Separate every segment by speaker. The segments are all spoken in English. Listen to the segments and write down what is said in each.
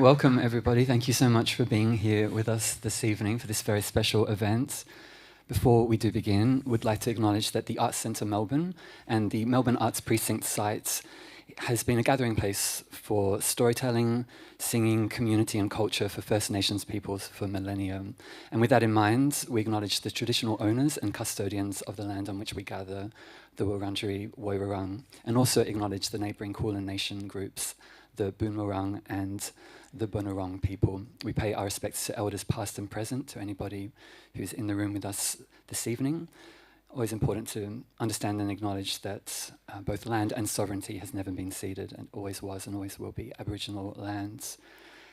Speaker 1: welcome everybody. Thank you so much for being here with us this evening for this very special event. Before we do begin, we'd like to acknowledge that the Arts Centre Melbourne and the Melbourne Arts Precinct site has been a gathering place for storytelling, singing, community and culture for First Nations peoples for millennia. And with that in mind, we acknowledge the traditional owners and custodians of the land on which we gather, the Wurundjeri Woiwurrung, and also acknowledge the neighbouring Kulin Nation groups, the Boonwurrung and the Bunurong people. We pay our respects to elders past and present, to anybody who's in the room with us this evening. Always important to understand and acknowledge that both land and sovereignty has never been ceded and always was and always will be Aboriginal lands.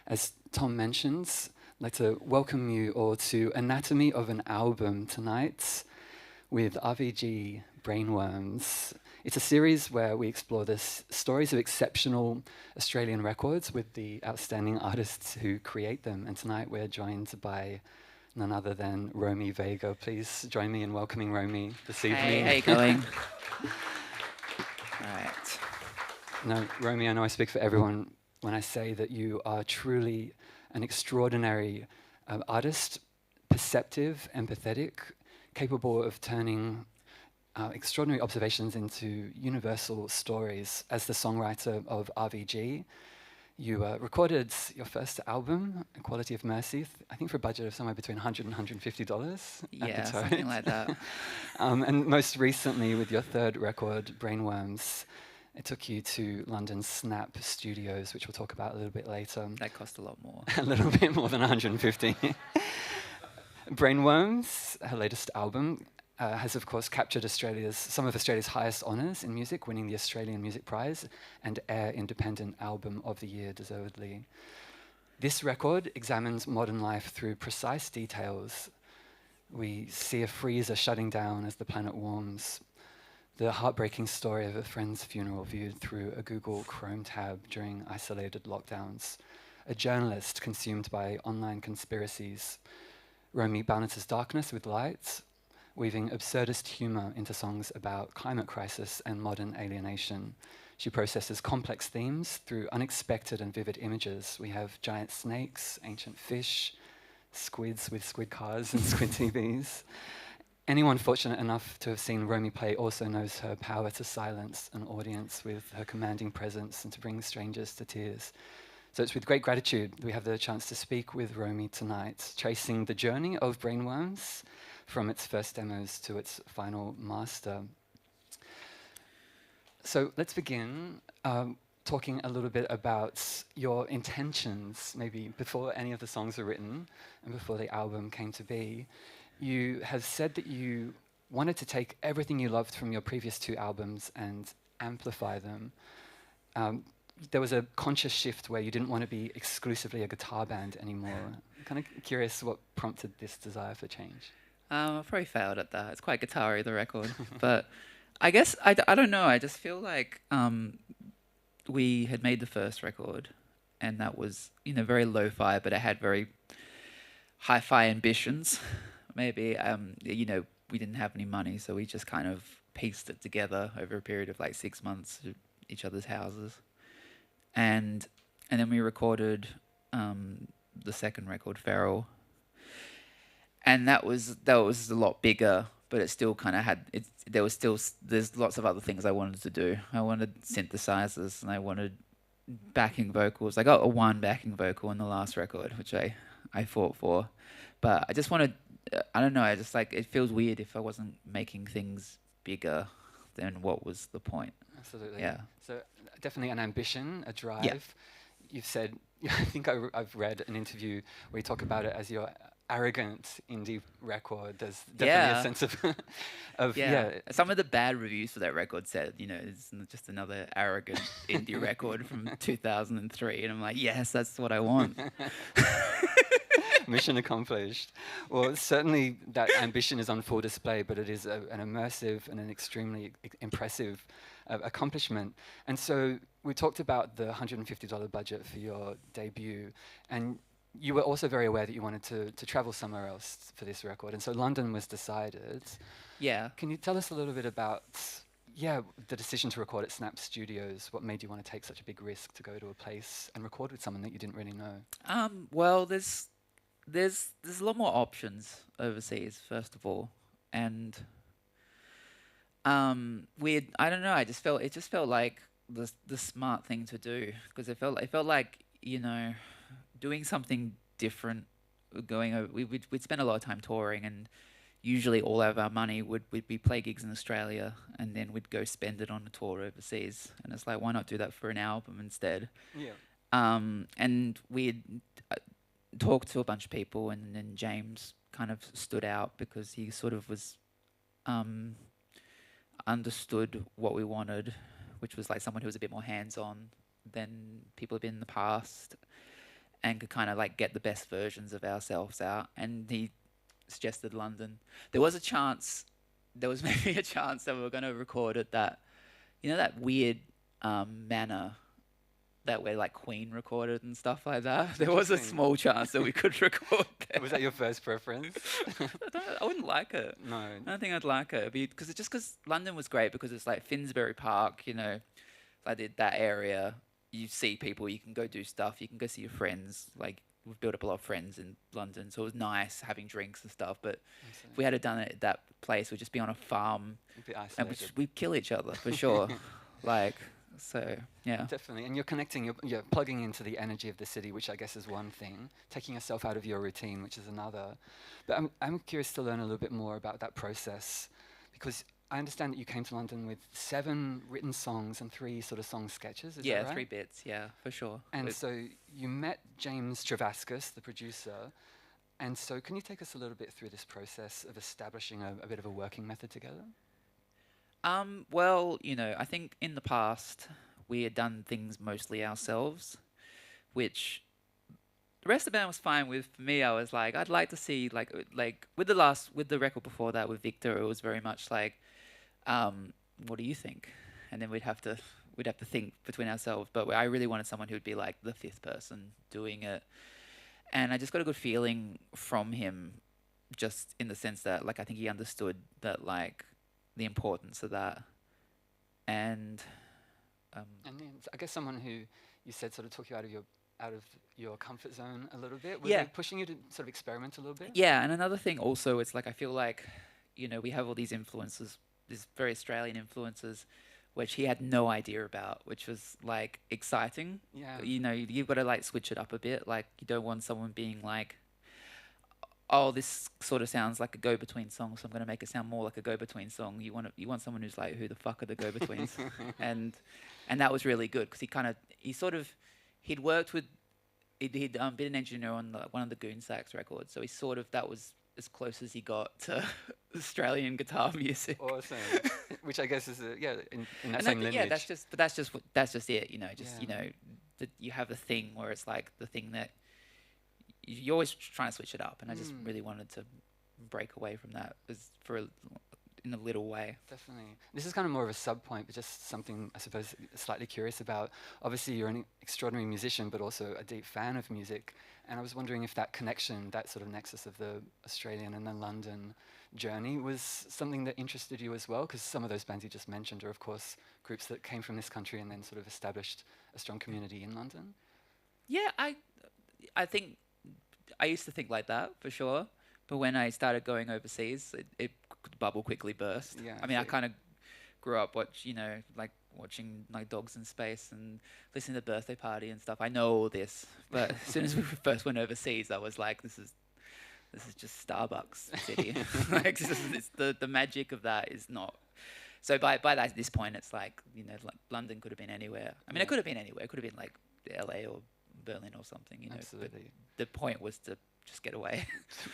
Speaker 1: As Tom mentions, I'd like to welcome you all to Anatomy of an Album tonight with RVG Brainworms. It's a series where we explore the stories of exceptional Australian records with the outstanding artists who create them. And tonight we're joined by none other than Romy Vager. Please join me in welcoming Romy this evening.
Speaker 2: Hey, how you going? All right.
Speaker 1: Now, Romy, I know I speak for everyone when I say that you are truly an extraordinary artist, perceptive, empathetic, capable of turning extraordinary observations into universal stories. As the songwriter of RVG, you recorded your first album, Quality of Mercy, I think for a budget of somewhere between $100 and $150.
Speaker 2: Yeah, something like that.
Speaker 1: And most recently, with your third record, Brainworms, it took you to London's Snap Studios, which we'll talk about a little bit later.
Speaker 2: That cost a lot more.
Speaker 1: A little bit more than 150. Brainworms, her latest album, has of course captured some of Australia's highest honours in music, winning the Australian Music Prize and Air Independent Album of the Year, deservedly. This record examines modern life through precise details. We see a freezer shutting down as the planet warms, the heartbreaking story of a friend's funeral viewed through a Google Chrome tab during isolated lockdowns, a journalist consumed by online conspiracies. Romy balances darkness with light, weaving absurdist humour into songs about climate crisis and modern alienation. She processes complex themes through unexpected and vivid images. We have giant snakes, ancient fish, squids with squid cars and squid TVs. Anyone fortunate enough to have seen Romy play also knows her power to silence an audience with her commanding presence and to bring strangers to tears. So it's with great gratitude we have the chance to speak with Romy tonight, tracing the journey of Brainworms from its first demos to its final master. So let's begin talking a little bit about your intentions, maybe before any of the songs were written and before the album came to be. You have said that you wanted to take everything you loved from your previous two albums and amplify them. There was a conscious shift where you didn't want to be exclusively a guitar band anymore. I'm kind of curious what prompted this desire for change.
Speaker 2: I probably failed at that. It's quite guitar-y, the record. But I guess, I don't know, I just feel like we had made the first record and that was, very lo-fi, but it had very hi-fi ambitions. Maybe, we didn't have any money, so we just kind of pieced it together over a period of like 6 months at each other's houses. And then we recorded the second record, Feral. And that was a lot bigger, but it still kind of had, there's lots of other things I wanted to do. I wanted synthesizers and I wanted backing vocals. I got one backing vocal in the last record, which I fought for. But I just wanted, I don't know, it feels weird if I wasn't making things bigger, then what was the point?
Speaker 1: Absolutely.
Speaker 2: Yeah.
Speaker 1: So definitely an ambition, a drive.
Speaker 2: Yeah.
Speaker 1: You've said, I think I've read an interview where you talk about it as your arrogant indie record. There's definitely a sense of
Speaker 2: Some of the bad reviews for that record said, it's just another arrogant indie record from 2003. And I'm like, yes, that's what I want.
Speaker 1: Mission accomplished. Well, certainly that ambition is on full display, but it is an immersive and an extremely impressive accomplishment. And so we talked about the $150 budget for your debut, and you were also very aware that you wanted to travel somewhere else for this record, and so London was decided.
Speaker 2: Yeah.
Speaker 1: Can you tell us a little bit about yeah, the decision to record at Snap Studios, what made you want to take such a big risk to go to a place and record with someone that you didn't really know?
Speaker 2: Well, there's a lot more options overseas, first of all, and weird. I don't know. It just felt like the smart thing to do because it felt like doing something different. Going over, we'd spend a lot of time touring, and usually all of our money would be play gigs in Australia, and then we'd go spend it on a tour overseas. And it's like, why not do that for an album instead?
Speaker 1: Yeah.
Speaker 2: And we'd talked to a bunch of people, and then James kind of stood out because he sort of was understood what we wanted, which was like someone who was a bit more hands-on than people have been in the past, and could kind of like get the best versions of ourselves out. And he suggested London. There was maybe a chance that we were going to record at that weird manor that where like Queen recorded and stuff like that. There was a small chance that we could record there.
Speaker 1: Was that your first preference?
Speaker 2: I wouldn't like it.
Speaker 1: No.
Speaker 2: I don't think I'd like it because London was great because it's like Finsbury Park, I did that area. You see people, you can go do stuff, you can go see your friends. Like we've built up a lot of friends in London, so it was nice having drinks and stuff. But if we had done it at that place, we'd just be on a farm, and we'd kill each other for sure. So yeah,
Speaker 1: definitely. And you're connecting, you're plugging into the energy of the city, which I guess is one thing. Taking yourself out of your routine, which is another. But I'm curious to learn a little bit more about that process, because I understand that you came to London with 7 written songs and 3 sort of song sketches. Is that right?
Speaker 2: 3 bits. Yeah, for sure.
Speaker 1: And so you met James Travascus, the producer. And so can you take us a little bit through this process of establishing a bit of a working method together?
Speaker 2: Well, I think in the past we had done things mostly ourselves, which the rest of the band was fine with. For me, I was like, I'd like to see like with the record before that with Victor, it was very much like, what do you think? And then we'd have to think between ourselves. But I really wanted someone who would be like the 5th person doing it, and I just got a good feeling from him, just in the sense that like I think he understood that like the importance of that, and
Speaker 1: then I guess someone who you said sort of took you out of your comfort zone a little bit. Was
Speaker 2: Yeah.
Speaker 1: they pushing you to sort of experiment a little bit?
Speaker 2: Yeah, and another thing also, it's like I feel like we have all these influences, these very Australian influences, which he had no idea about, which was like exciting.
Speaker 1: Yeah.
Speaker 2: You've got to like switch it up a bit. Like you don't want someone being like, oh, this sort of sounds like a go-between song, so I'm going to make it sound more like a go-between song. You want someone who's like, who the fuck are the go-betweens? and that was really good because he'd worked with, he'd been an engineer on one of the Goon Sax records, so that was as close as he got to Australian guitar music.
Speaker 1: Awesome. Which I guess is in that same lineage.
Speaker 2: Yeah, that's just it. That you have the thing where it's like the thing that you're always trying to switch it up, and I just really wanted to break away from that in a little way.
Speaker 1: Definitely. This is kind of more of a sub point, but just something I suppose slightly curious about. Obviously, you're an extraordinary musician, but also a deep fan of music. And I was wondering if that connection, that sort of nexus of the Australian and the London journey was something that interested you as well, because some of those bands you just mentioned are, of course, groups that came from this country and then sort of established a strong community in London.
Speaker 2: Yeah, I think I used to think like that for sure, but when I started going overseas, the bubble quickly burst.
Speaker 1: Yeah,
Speaker 2: I mean, I kind of grew up watching like Dogs in Space and listening to Birthday Party and stuff. I know all this, but as soon as we first went overseas, I was like, this is just Starbucks city. Like the magic of that is not. So by this point, it's like like London could have been anywhere. I mean, it could have been anywhere. It could have been like LA or Berlin or something,
Speaker 1: Absolutely.
Speaker 2: But the point was to just get away.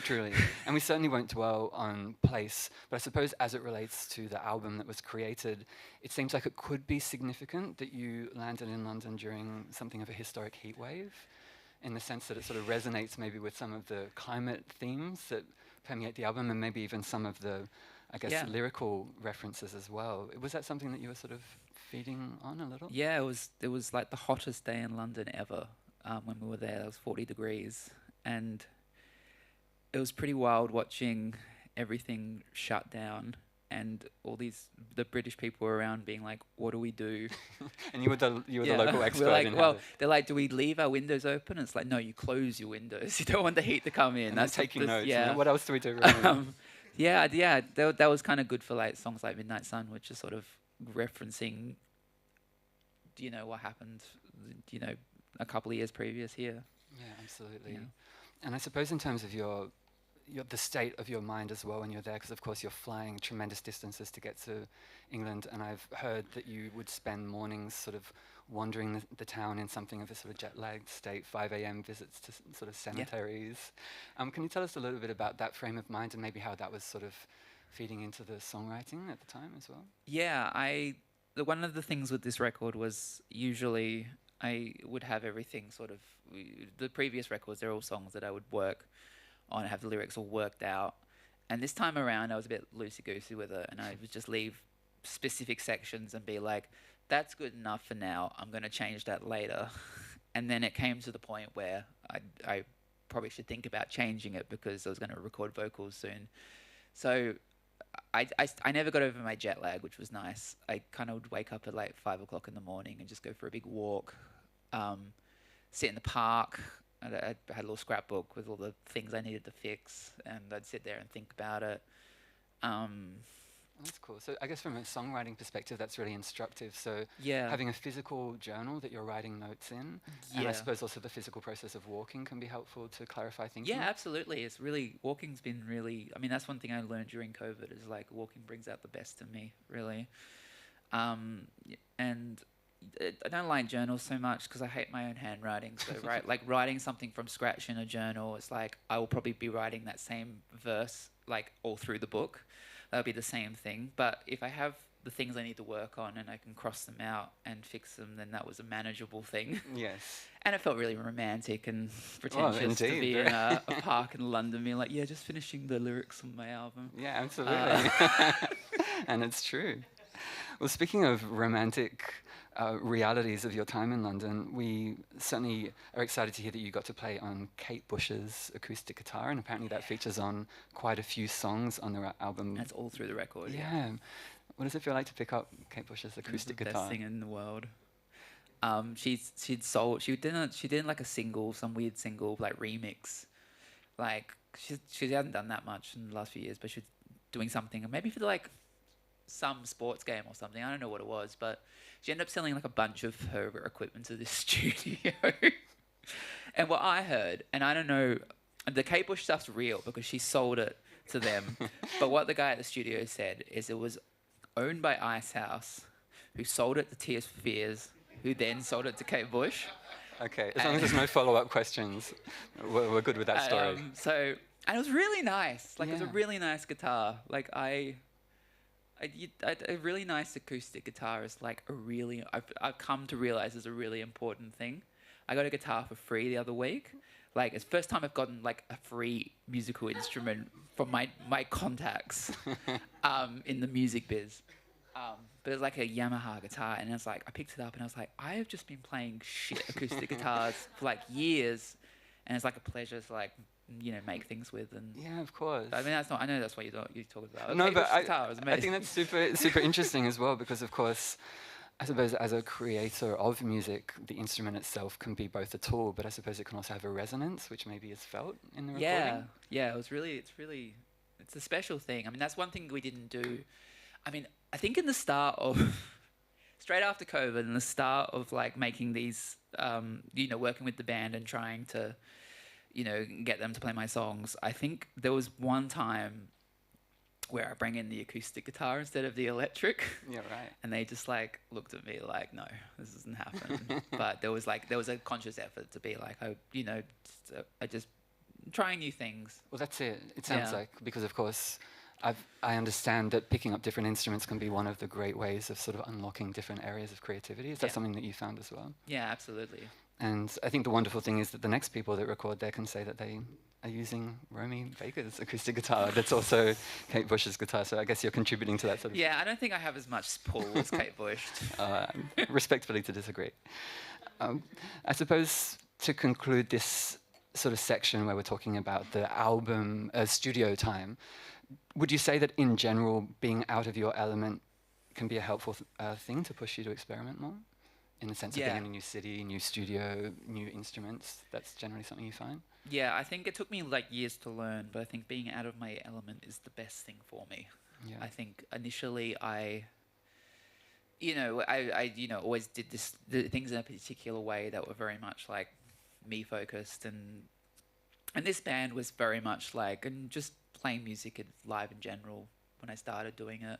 Speaker 1: Truly. And we certainly won't dwell on place, but I suppose as it relates to the album that was created, it seems like it could be significant that you landed in London during something of a historic heatwave, in the sense that it sort of resonates maybe with some of the climate themes that permeate the album, and maybe even some of the, I guess, lyrical references as well. Was that something that you were sort of feeding on a little?
Speaker 2: Yeah, it was like the hottest day in London ever. When we were there, it was 40 degrees, and it was pretty wild watching everything shut down and all the British people were around being like, what do we do?
Speaker 1: And you were the local expert.
Speaker 2: We're like,
Speaker 1: in
Speaker 2: well, they're like, do we leave our windows open? And it's like, no, you close your windows. You don't want the heat to come in.
Speaker 1: And
Speaker 2: that's
Speaker 1: taking notes.
Speaker 2: Yeah.
Speaker 1: What else do we do?
Speaker 2: That was kind of good for like songs like Midnight Sun, which is sort of referencing, what happened, a couple of years previous here.
Speaker 1: Yeah, absolutely. Yeah. And I suppose in terms of the state of your mind as well when you're there, because of course you're flying tremendous distances to get to England, and I've heard that you would spend mornings sort of wandering the town in something of a sort of jet-lagged state, 5 a.m. visits to sort of cemeteries. Yeah. Can you tell us a little bit about that frame of mind and maybe how that was sort of feeding into the songwriting at the time as well?
Speaker 2: Yeah, one of the things with this record was usually I would have everything sort of, the previous records, they're all songs that I would work on, have the lyrics all worked out. And this time around, I was a bit loosey-goosey with it, and I would just leave specific sections and be like, that's good enough for now, I'm going to change that later. And then it came to the point where I probably should think about changing it because I was going to record vocals soon. So I never got over my jet lag, which was nice. I kind of would wake up at like 5 o'clock in the morning and just go for a big walk, sit in the park. I had a little scrapbook with all the things I needed to fix, and I'd sit there and think about it.
Speaker 1: That's cool. So I guess from a songwriting perspective, that's really instructive. So
Speaker 2: yeah,
Speaker 1: having a physical journal that you're writing notes in, and I suppose also the physical process of walking can be helpful to clarify thinking.
Speaker 2: Yeah, absolutely. Walking's been really, I mean, that's one thing I learned during COVID is like walking brings out the best in me, really. And I don't like journals so much because I hate my own handwriting. So like writing something from scratch in a journal, it's like I will probably be writing that same verse like all through the book. That'll be the same thing. But if I have the things I need to work on and I can cross them out and fix them, then that was a manageable thing.
Speaker 1: Yes.
Speaker 2: And it felt really romantic and pretentious to be in a park in London being like, yeah, just finishing the lyrics on my album.
Speaker 1: Yeah, absolutely. And it's true. Well, speaking of romantic realities of your time in London, we certainly are excited to hear that you got to play on Kate Bush's acoustic guitar, and apparently that features on quite a few songs on the album.
Speaker 2: That's all through the record.
Speaker 1: Yeah. What does it feel like to pick up Kate Bush's acoustic guitar?
Speaker 2: The best thing in the world. She did like a single, some weird single like remix. Like she hasn't done that much in the last few years, but she was doing something, maybe for like some sports game or something. I don't know what it was, but she ended up selling like a bunch of her equipment to this studio. And what I heard, and I don't know, the Kate Bush stuff's real because she sold it to them. But what the guy at the studio said is it was owned by Icehouse, who sold it to Tears for Fears, who then sold it to Kate Bush.
Speaker 1: Okay, as long as there's no follow-up questions, we're good with that story.
Speaker 2: And it was really nice. Like, it was a really nice guitar. Like, a really nice acoustic guitar is like I've come to realize is a really important thing. I got a guitar for free the other week. Like, it's the first time I've gotten like a free musical instrument from my contacts in the music biz. But it's like a Yamaha guitar, and it's like I picked it up and I was like, I have just been playing shit acoustic guitars for like years, and it's like a pleasure to like make things with. And
Speaker 1: yeah, of course.
Speaker 2: I mean, I know that's what you talk about.
Speaker 1: No,
Speaker 2: okay,
Speaker 1: but
Speaker 2: guitar was amazing.
Speaker 1: I think that's super interesting as well, because of course, I suppose as a creator of music, the instrument itself can be both a tool, but I suppose it can also have a resonance, which maybe is felt in the recording.
Speaker 2: Yeah. It's a special thing. I mean, that's one thing we didn't do. I mean, I think in the start of straight after COVID and the start of like making these, working with the band and trying to, get them to play my songs, I think there was one time where I bring in the acoustic guitar instead of the electric.
Speaker 1: Yeah, right.
Speaker 2: And they just like looked at me like, no, this doesn't happen. But there was a conscious effort to be like, I just trying new things.
Speaker 1: Well, that's it. It sounds like, because of course, I understand that picking up different instruments can be one of the great ways of sort of unlocking different areas of creativity. Is that something that you found as well?
Speaker 2: Yeah, absolutely.
Speaker 1: And I think the wonderful thing is that the next people that record there can say that they are using Romy Vager's acoustic guitar that's also Kate Bush's guitar. So I guess you're contributing to that sort of...
Speaker 2: Yeah, I don't think I have as much pull as Kate Bush.
Speaker 1: Respectfully to disagree. I suppose to conclude this sort of section where we're talking about the album studio time, would you say that in general, being out of your element can be a helpful thing to push you to experiment more? In the sense of being in a new city, new studio, new instruments, that's generally something you find?
Speaker 2: Yeah, I think it took me like years to learn, but I think being out of my element is the best thing for me.
Speaker 1: Yeah.
Speaker 2: I think initially I always did the things in a particular way that were very much like me focused, and this band was very much like, and just playing music live in general when I started doing it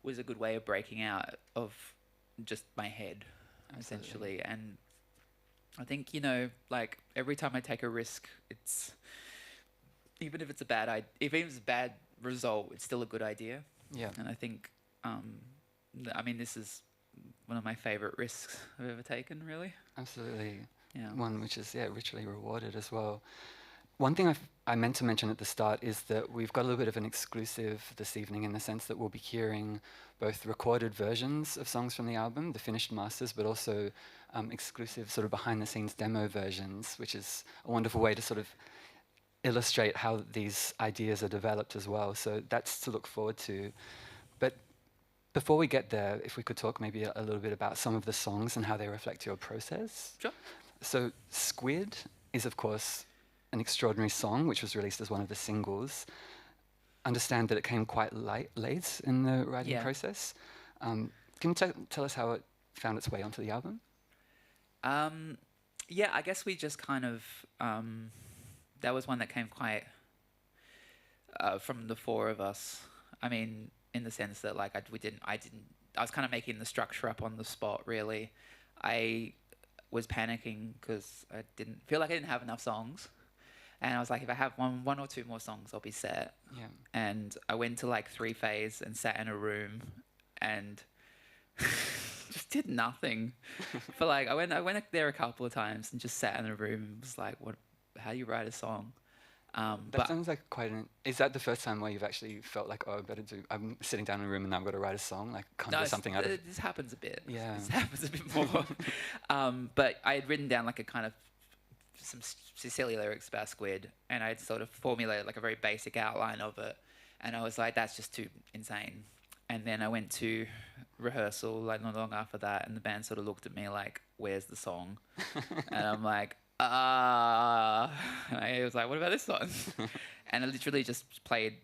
Speaker 2: was a good way of breaking out of just my head. Absolutely. Essentially. And I think, like every time I take a risk, even if it's a bad result, it's still a good idea.
Speaker 1: Yeah.
Speaker 2: And I think, this is one of my favorite risks I've ever taken, really.
Speaker 1: Absolutely.
Speaker 2: Yeah.
Speaker 1: One which is, richly rewarded as well. One thing I meant to mention at the start is that we've got a little bit of an exclusive this evening, in the sense that we'll be hearing both recorded versions of songs from the album, the finished masters, but also exclusive sort of behind-the-scenes demo versions, which is a wonderful way to sort of illustrate how these ideas are developed as well. So that's to look forward to. But before we get there, if we could talk maybe a little bit about some of the songs and how they reflect your process.
Speaker 2: Sure.
Speaker 1: So Squid is, of course, an extraordinary song, which was released as one of the singles. Understand that it came quite late in the writing process. Can you tell us how it found its way onto the album?
Speaker 2: I guess we just kind of that was one that came quite from the four of us. I mean, in the sense that like I was kind of making the structure up on the spot. Really, I was panicking because I didn't feel like I didn't have enough songs. And I was like, if I have one or two more songs, I'll be set.
Speaker 1: Yeah.
Speaker 2: And I went to like 3 Phase and sat in a room and just did nothing. For like, I went there a couple of times and just sat in a room and was like, how do you write a song?
Speaker 1: That sounds like is that the first time where you've actually felt like, I'm sitting down in a room and now I've got to write a song? Like, something out of...
Speaker 2: This happens a bit.
Speaker 1: Yeah.
Speaker 2: This happens a bit more. But I had written down like a kind of some silly lyrics about Squid, and I'd sort of formulated like a very basic outline of it, and I was like, that's just too insane. And then I went to rehearsal like not long after that, and the band sort of looked at me like, where's the song? And I'm like, and I was like, what about this one? And I literally just played,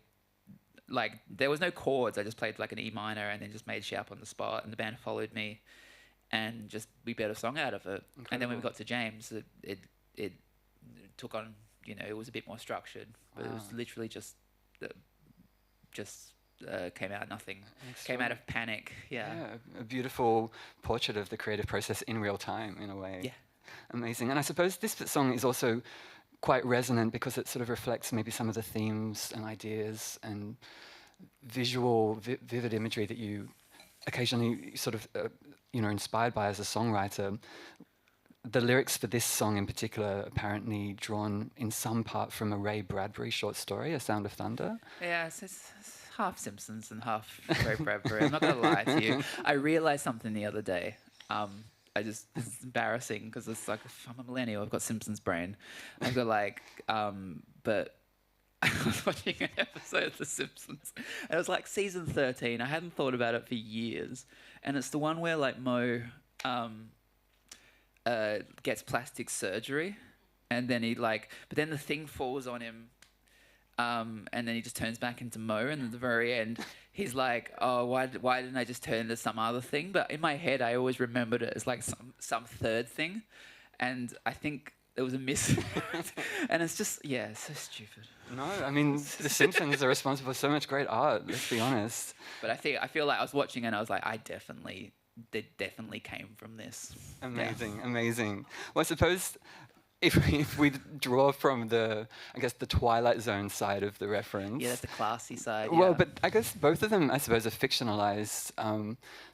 Speaker 2: like, there was no chords, I just played like an E minor and then just made shit up on the spot, and the band followed me and we built a song out of it. Incredible. And then when we got to James, it took on, it was a bit more structured, but it was literally just came out of nothing. Came out of panic. Yeah,
Speaker 1: a beautiful portrait of the creative process in real time, in a way.
Speaker 2: Yeah.
Speaker 1: Amazing. And I suppose this song is also quite resonant because it sort of reflects maybe some of the themes and ideas and visual, vivid imagery that you occasionally sort of, inspired by as a songwriter. The lyrics for this song in particular apparently drawn in some part from a Ray Bradbury short story, A Sound of Thunder.
Speaker 2: Yeah, it's half Simpsons and half Ray Bradbury. I'm not going to lie to you. I realised something the other day. It's embarrassing because it's like, I'm a millennial, I've got Simpsons brain. I've got like, but I was watching an episode of The Simpsons, and it was like season 13. I hadn't thought about it for years. And it's the one where like Mo... gets plastic surgery, and then but then the thing falls on him, and then he just turns back into Mo, and at the very end he's like, oh, why didn't I just turn into some other thing? But in my head I always remembered it as like some third thing, and I think there was a miss. And it's just, it's so stupid.
Speaker 1: No, I mean, The Simpsons are responsible for so much great art, let's be honest.
Speaker 2: But I feel like I was watching and I was like, they definitely came from this.
Speaker 1: Amazing, amazing. Well, I suppose if we draw from the Twilight Zone side of the reference.
Speaker 2: Yeah, that's the classy side.
Speaker 1: Well,
Speaker 2: yeah.
Speaker 1: but I guess both of them, I suppose, are fictionalized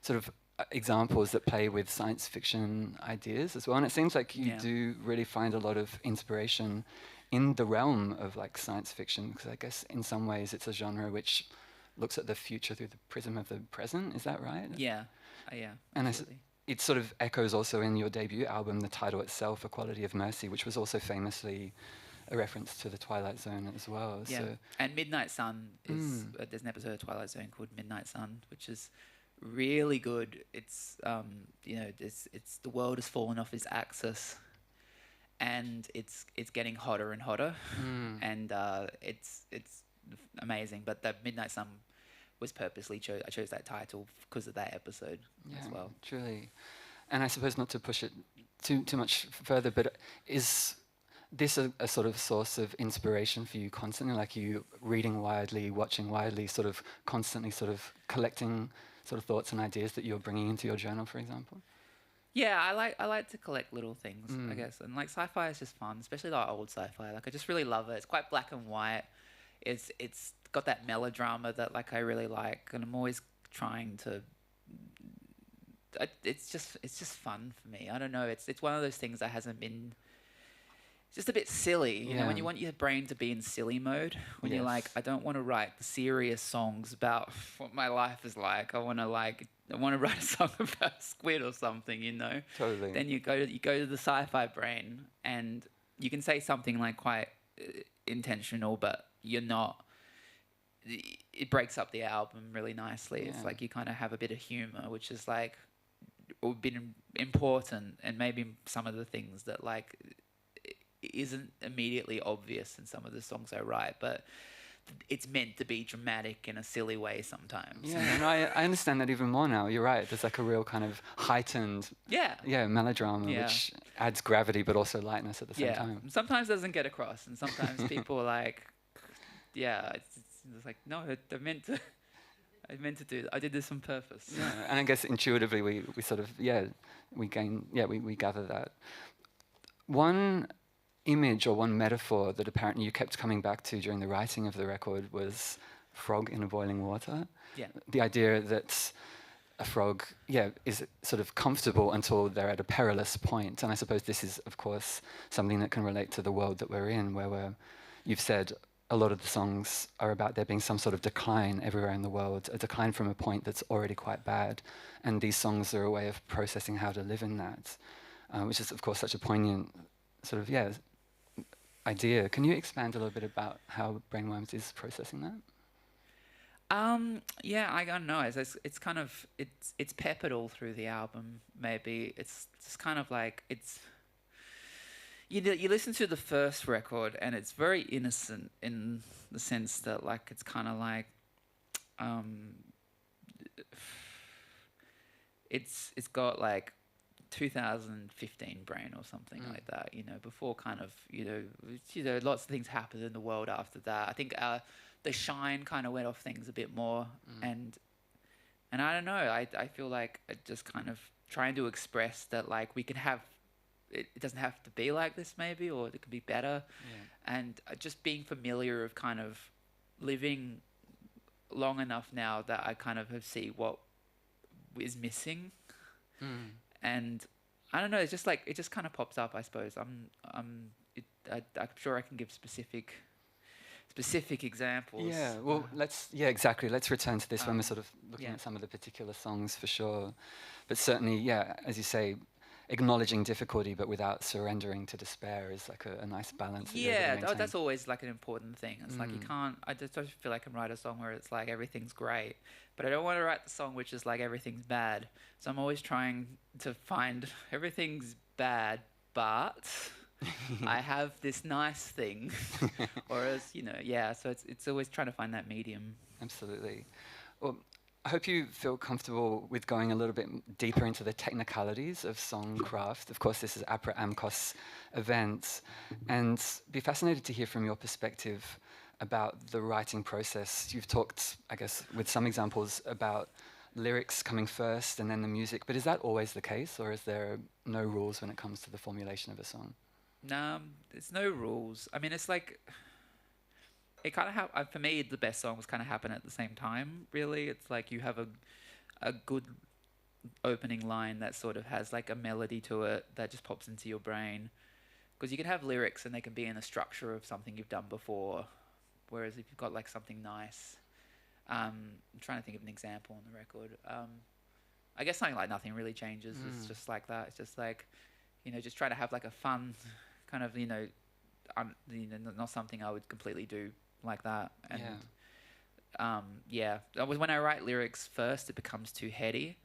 Speaker 1: sort of examples that play with science fiction ideas as well. And it seems like you do really find a lot of inspiration in the realm of like science fiction, because I guess in some ways it's a genre which looks at the future through the prism of the present. Is that right?
Speaker 2: Yeah. Yeah.
Speaker 1: And it sort of echoes also in your debut album, the title itself, A Quality of Mercy, which was also famously a reference to the Twilight Zone as well.
Speaker 2: Yeah,
Speaker 1: So,
Speaker 2: and Midnight Sun is there's an episode of Twilight Zone called Midnight Sun, which is really good. It's it's the world has fallen off its axis, and it's getting hotter and hotter, and it's amazing. But the Midnight Sun was purposely I chose that title because of that episode as well.
Speaker 1: Truly. And I suppose not to push it too much further, but is this a sort of source of inspiration for you constantly? Like you reading widely, watching widely, sort of constantly sort of collecting sort of thoughts and ideas that you're bringing into your journal, for example?
Speaker 2: Yeah, I like to collect little things, I guess. And like sci-fi is just fun, especially like old sci-fi. Like I just really love it. It's quite black and white. It's got that melodrama that like I really like, and I'm always trying to it's just fun for me. I don't know. It's one of those things that hasn't been. It's just a bit silly, you know. When you want your brain to be in silly mode, when you're like, I don't want to write the serious songs about what my life is like. I want to write a song about a squid or something, you know.
Speaker 1: Totally.
Speaker 2: Then you go to the sci-fi brain, and you can say something like quite intentional, but you're not. It breaks up the album really nicely. It's like you kind of have a bit of humor, which is like been important, and maybe some of the things that like isn't immediately obvious in some of the songs I write, but it's meant to be dramatic in a silly way sometimes.
Speaker 1: Yeah, and I understand that even more now. You're right. There's like a real kind of heightened melodrama, which adds gravity but also lightness at the same time.
Speaker 2: Sometimes it doesn't get across, and sometimes people are like, it's like, no, I meant to do that. I did this on purpose.
Speaker 1: Yeah, and I guess intuitively we sort of, we gather that. One image or one metaphor that apparently you kept coming back to during the writing of the record was frog in a boiling water.
Speaker 2: Yeah.
Speaker 1: The idea that a frog, is sort of comfortable until they're at a perilous point. And I suppose this is, of course, something that can relate to the world that we're in, where you've said a lot of the songs are about there being some sort of decline everywhere in the world, a decline from a point that's already quite bad. And these songs are a way of processing how to live in that, which is, of course, such a poignant sort of, idea. Can you expand a little bit about how Brainworms is processing that?
Speaker 2: I don't know. It's kind of it's peppered all through the album. Maybe it's just kind of like it's. You listen to the first record and it's very innocent in the sense that like it's kind of like, it's got like 2015 brain or something like that, you know, before kind of, lots of things happened in the world after that. I think the shine kind of went off things a bit more, and I don't know, I feel like it just kind of trying to express that like we can have, it doesn't have to be like this maybe, or it could be better, and just being familiar of kind of living long enough now that I kind of have see what is missing. And I don't know. It's just like it just kind of pops up. I suppose I'm sure I can give specific examples.
Speaker 1: Yeah. Well, exactly. Let's return to this when we're sort of looking at some of the particular songs for sure. But certainly, as you say, acknowledging difficulty but without surrendering to despair is like a nice balance.
Speaker 2: That's always like an important thing. It's like you can't. I just don't feel like I can write a song where it's like everything's great, but I don't want to write the song which is like everything's bad. So I'm always trying to find everything's bad, but I have this nice thing, or so it's always trying to find that medium.
Speaker 1: Absolutely. Well, I hope you feel comfortable with going a little bit deeper into the technicalities of songcraft. Of course, this is APRA AMCOS event, and be fascinated to hear from your perspective about the writing process. You've talked, I guess, with some examples about lyrics coming first and then the music, but is that always the case, or is there no rules when it comes to the formulation of a song?
Speaker 2: No, there's no rules. I mean, it's like... It kind of for me, the best songs kind of happen at the same time. Really, it's like you have a good opening line that sort of has like a melody to it that just pops into your brain. Because you can have lyrics and they can be in the structure of something you've done before. Whereas if you've got like something nice, I'm trying to think of an example on the record. I guess something like Nothing Really Changes is just like that. It's just like, just trying to have like a fun kind of not something I would completely do like that. And
Speaker 1: Yeah.
Speaker 2: that was when I write lyrics first, it becomes too heady,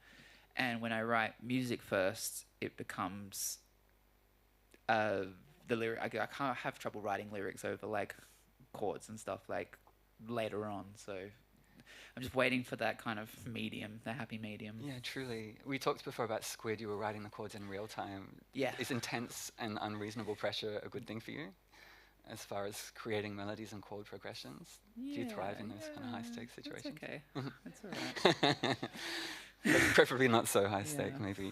Speaker 2: and when I write music first, it becomes the lyric. I can't have trouble writing lyrics over like chords and stuff like later on. So I'm just waiting for that kind of medium, the happy medium.
Speaker 1: Yeah, truly. We talked before about Squid. You were writing the chords in real time.
Speaker 2: Yeah.
Speaker 1: Is intense and unreasonable pressure a good thing for you, as far as creating melodies and chord progressions?
Speaker 2: Yeah,
Speaker 1: do you thrive in those kind of high-stakes situations?
Speaker 2: That's okay. That's all right.
Speaker 1: Preferably not so high-stake, maybe.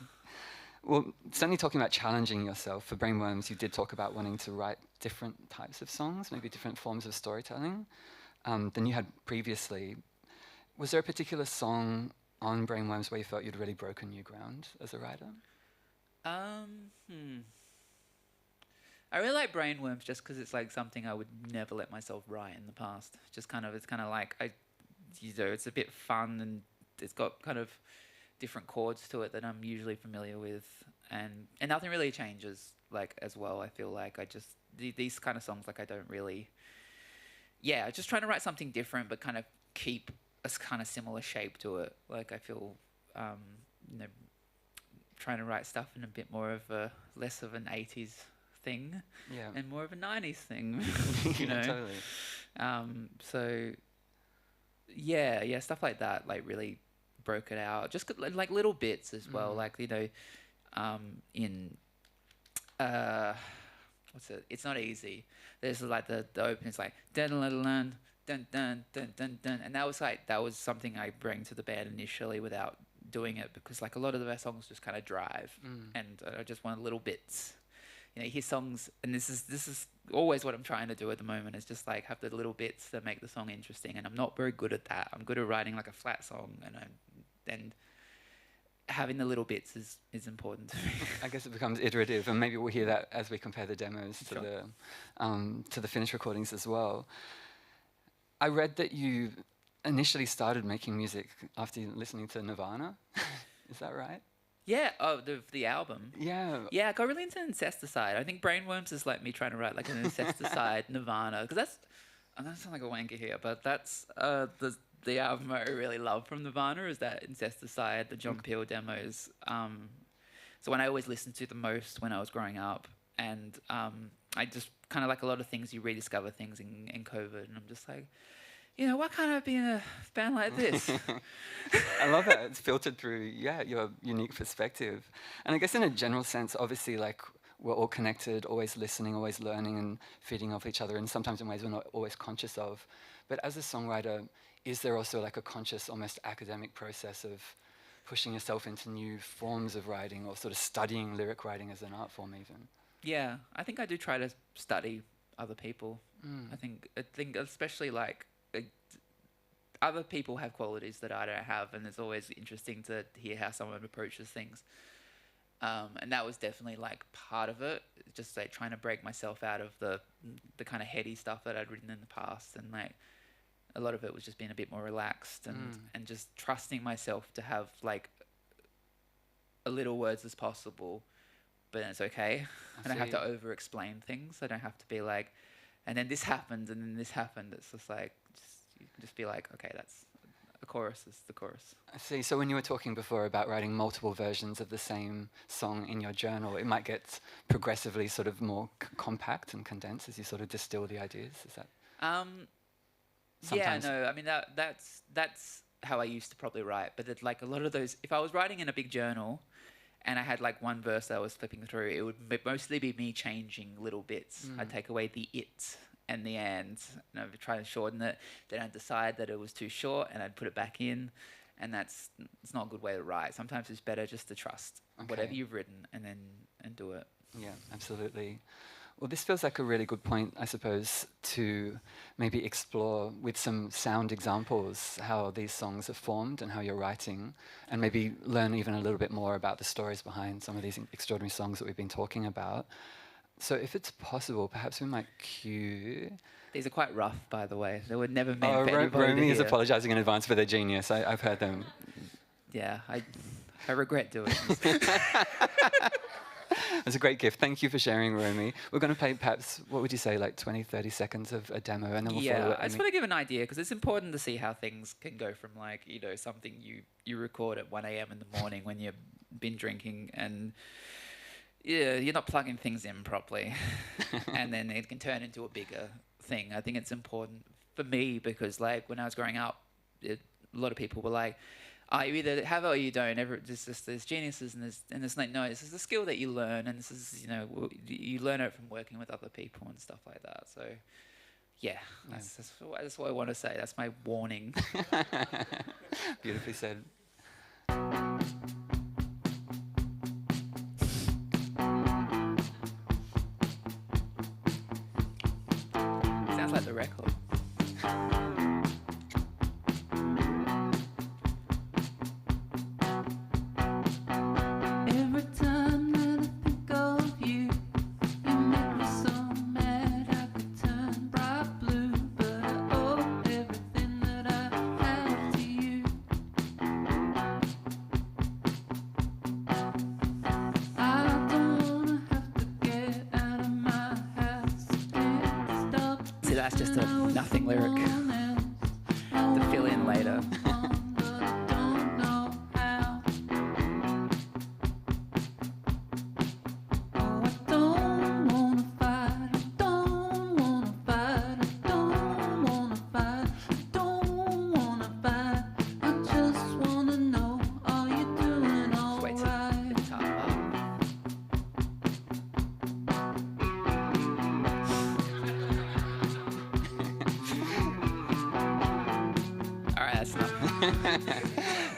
Speaker 1: Well, certainly talking about challenging yourself, for Brainworms, you did talk about wanting to write different types of songs, maybe different forms of storytelling than you had previously. Was there a particular song on Brainworms where you felt you'd really broken new ground as a writer?
Speaker 2: I really like Brainworms just because it's like something I would never let myself write in the past. It's kind of like it's a bit fun and it's got kind of different chords to it that I'm usually familiar with, and nothing really changes like as well. I feel like these kind of songs, like I don't really, just trying to write something different but kind of keep a kind of similar shape to it. Like I feel trying to write stuff in a bit more of a less of an 80s thing and more of a 90s thing.
Speaker 1: Totally.
Speaker 2: So stuff like that like really broke it out, just like little bits as well. Like in what's it, It's Not Easy, there's like the open, it's like dun dun dun dun dun dun dun dun, and that was something I bring to the band initially without doing it, because like a lot of their songs just kind of drive, and I just want little bits. His songs, and this is always what I'm trying to do at the moment, is just like have the little bits that make the song interesting, and I'm not very good at that. I'm good at writing like a flat song, and having the little bits is important to me.
Speaker 1: I guess it becomes iterative, and maybe we'll hear that as we compare the demos to the finished recordings as well. I read that you initially started making music after listening to Nirvana. Is that right?
Speaker 2: Yeah, the album.
Speaker 1: Yeah.
Speaker 2: Yeah, I got really into Incesticide. I think Brainworms is like me trying to write like an Incesticide Nirvana, because I'm gonna sound like a wanker here, but that's the album I really love from Nirvana, is that Incesticide, the John Peel demos. So when I always listened to the most when I was growing up, and I just kind of like a lot of things, you rediscover things in COVID, and I'm just like, why can't I be in a band like this?
Speaker 1: I love that. It's filtered through, your unique perspective. And I guess in a general sense, obviously, like, we're all connected, always listening, always learning and feeding off each other, and sometimes in ways we're not always conscious of. But as a songwriter, is there also like a conscious, almost academic process of pushing yourself into new forms of writing, or sort of studying lyric writing as an art form even?
Speaker 2: Yeah, I think I do try to study other people. I think especially like other people have qualities that I don't have, and it's always interesting to hear how someone approaches things. And that was definitely like part of it, just like trying to break myself out of the kind of heady stuff that I'd written in the past, and like a lot of it was just being a bit more relaxed and just trusting myself to have like a little words as possible, but then it's okay. I don't have to over explain things. I don't have to be like, and then this happened and then this happened. It's just like you can just be like, okay, that's the chorus is the chorus.
Speaker 1: I see. So when you were talking before about writing multiple versions of the same song in your journal, it might get progressively sort of more compact and condensed as you sort of distill the ideas. Is that?
Speaker 2: Yeah, no. I mean that's how I used to probably write. But like a lot of those, if I was writing in a big journal, and I had like one verse that I was flipping through, it would mostly be me changing little bits. I'd take away the it and the and I'd try to shorten it. Then I'd decide that it was too short, and I'd put it back in. And it's not a good way to write. Sometimes it's better just to trust whatever you've written and do it.
Speaker 1: Yeah, absolutely. Well, this feels like a really good point, I suppose, to maybe explore with some sound examples how these songs are formed and how you're writing, and maybe learn even a little bit more about the stories behind some of these extraordinary songs that we've been talking about. So if it's possible, perhaps we might cue...
Speaker 2: These are quite rough, by the way. They were never meant for anybody
Speaker 1: Romy
Speaker 2: to
Speaker 1: is
Speaker 2: hear.
Speaker 1: apologising in advance for their genius. I've heard them.
Speaker 2: Yeah, I regret doing this.
Speaker 1: It's a great gift. Thank you for sharing, Romy. We're going to play perhaps, what would you say, like 20, 30 seconds of a demo, and then we'll follow it.
Speaker 2: I just want to give an idea, because it's important to see how things can go from, like, you know, something you record at 1 a.m. in the morning when you've been drinking and you're not plugging things in properly, and then it can turn into a bigger thing. I think it's important for me because, like, when I was growing up, a lot of people were like, you either have it or you don't. There's geniuses and there's like, no, this is a skill that you learn, and this is, you know, you learn it from working with other people and stuff like that. So, yeah, that's what I want to say. That's my warning.
Speaker 1: Beautifully said.
Speaker 2: Sounds like the record. That's just a nothing lyric to fill in later.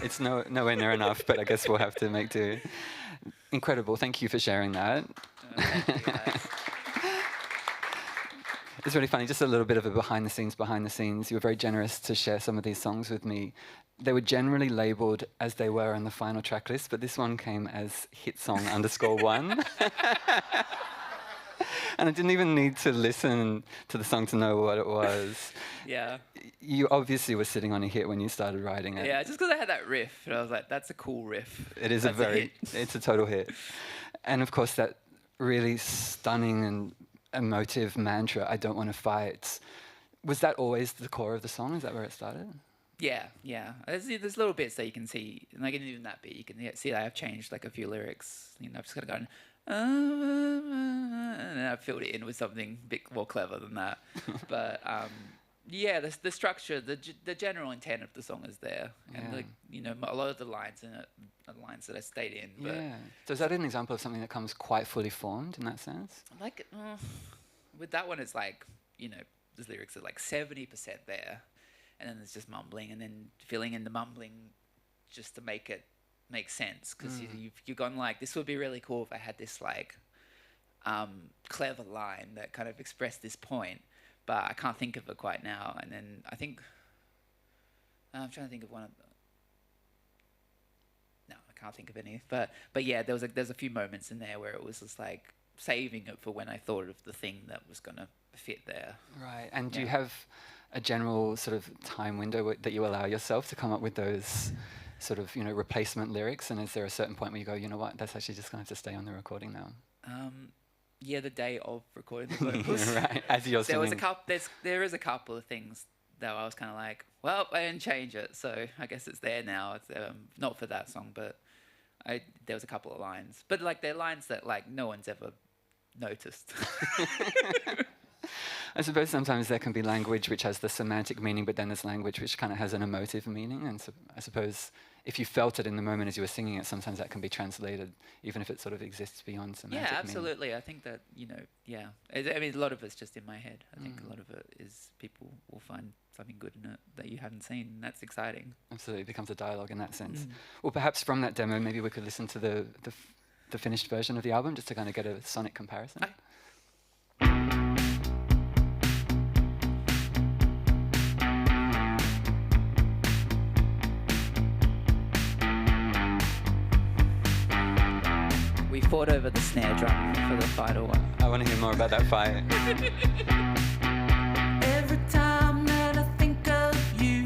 Speaker 1: It's nowhere near enough, but I guess we'll have to make do. Incredible. Thank you for sharing that. It's really funny, just a little bit of a behind the scenes. You were very generous to share some of these songs with me. They were generally labelled as they were on the final track list, but this one came as hit song _1. And I didn't even need to listen to the song to know what it was.
Speaker 2: Yeah.
Speaker 1: You obviously were sitting on a hit when you started writing it.
Speaker 2: Yeah, just because I had that riff, and I was like, that's a cool riff.
Speaker 1: It is it's a total hit. And of course, that really stunning and emotive mantra, I don't want to fight. Was that always the core of the song? Is that where it started?
Speaker 2: Yeah. There's little bits that you can see, and like even that bit, you can see that I've changed like a few lyrics. You know, I've just kind of gone, and then I filled it in with something a bit more clever than that. But yeah, the structure, the general intent of the song is there, and like, you know, a lot of the lines in it are lines that I stayed in. But
Speaker 1: yeah. So is that an example of something that comes quite fully formed in that sense?
Speaker 2: Like with that one, it's like, you know, the lyrics are like 70% there, and then there's just mumbling, and then filling in the mumbling just to make it make sense, because you've gone like, this would be really cool if I had this like clever line that kind of expressed this point, but I can't think of it quite now. And then I think I'm trying to think of one of no, I can't think of any, but yeah, there's a few moments in there where it was just like saving it for when I thought of the thing that was gonna fit there.
Speaker 1: Right. And do you have a general sort of time window that you allow yourself to come up with those sort of, you know, replacement lyrics? And is there a certain point where you go, you know what, that's actually just going to have to stay on the recording now?
Speaker 2: Yeah, the day of recording the vocals.
Speaker 1: Right, as you're singing.
Speaker 2: There is a couple of things that I was kind of like, well, I didn't change it, so I guess it's there now. It's not for that song, but there was a couple of lines. But like, they're lines that like no one's ever noticed.
Speaker 1: I suppose sometimes there can be language which has the semantic meaning, but then there's language which kind of has an emotive meaning. And so I suppose if you felt it in the moment as you were singing it, sometimes that can be translated, even if it sort of exists beyond semantic
Speaker 2: Yeah,
Speaker 1: meaning.
Speaker 2: absolutely. I think that, you know, yeah. I mean, a lot of it's just in my head. I think a lot of it is people will find something good in it that you hadn't seen. And that's exciting.
Speaker 1: Absolutely. It becomes a dialogue in that sense. Well, perhaps from that demo, maybe we could listen to the finished version of the album just to kind of get a sonic comparison.
Speaker 2: We fought over the snare drum for the final one.
Speaker 1: I want to hear more about that fight.
Speaker 3: Every time that I think of you,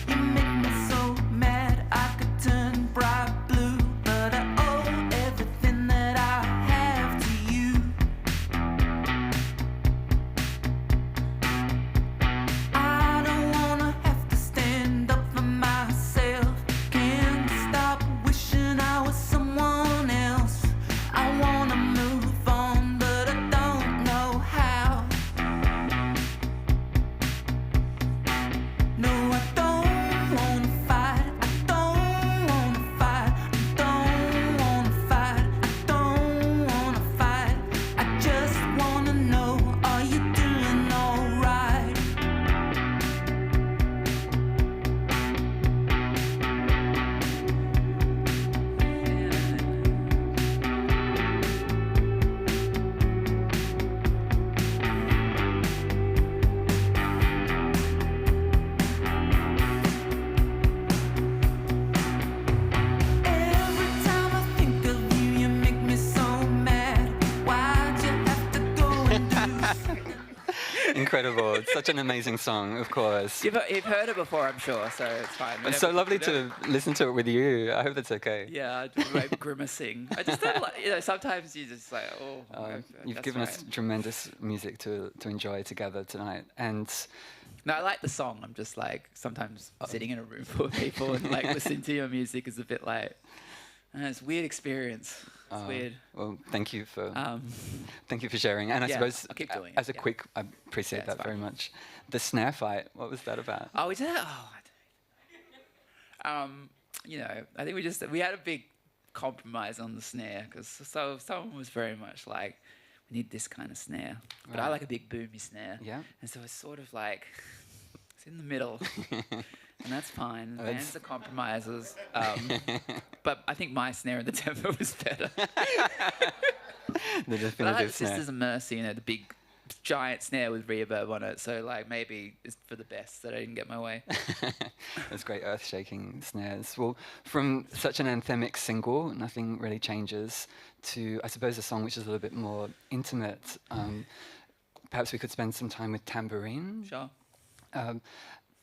Speaker 3: you make me so mad I could turn bright blue. But I owe everything that I have
Speaker 1: Incredible. It's such an amazing song, of course.
Speaker 2: You've heard it before, I'm sure, so it's fine.
Speaker 1: It's so lovely to listen to it with you. I hope that's okay.
Speaker 2: Yeah, I'm grimacing. I just don't like, sometimes you just like,
Speaker 1: You've
Speaker 2: that's
Speaker 1: given
Speaker 2: right.
Speaker 1: us tremendous music to enjoy together tonight. And
Speaker 2: No, I like the song. I'm just like, sometimes sitting in a room full of people and like listening to your music is a bit like, it's a weird experience. It's weird.
Speaker 1: well, thank you for sharing. And I
Speaker 2: Yeah,
Speaker 1: suppose
Speaker 2: I'll keep doing it,
Speaker 1: as a
Speaker 2: yeah.
Speaker 1: quick, I appreciate
Speaker 2: Yeah, it's
Speaker 1: that very
Speaker 2: fine.
Speaker 1: much. The snare fight, what was that about?
Speaker 2: Oh, we did it? Oh, I don't know. I think we had a big compromise on the snare because someone was very much like, we need this kind of snare. But I
Speaker 1: Right.
Speaker 2: like a big boomy snare.
Speaker 1: Yeah.
Speaker 2: And so it's sort of like, it's in the middle. And that's fine.
Speaker 1: Oh,
Speaker 2: Bands are compromises. But I think my snare in the tempo was better.
Speaker 1: The
Speaker 2: But I
Speaker 1: definitive
Speaker 2: had
Speaker 1: snare.
Speaker 2: Sisters of Mercy, the big giant snare with reverb on it. So like maybe it's for the best that I didn't get my way.
Speaker 1: Those great earth-shaking snares. Well, from such an anthemic single, Nothing Really Changes, to, I suppose, a song which is a little bit more intimate. Perhaps we could spend some time with tambourine.
Speaker 2: Sure.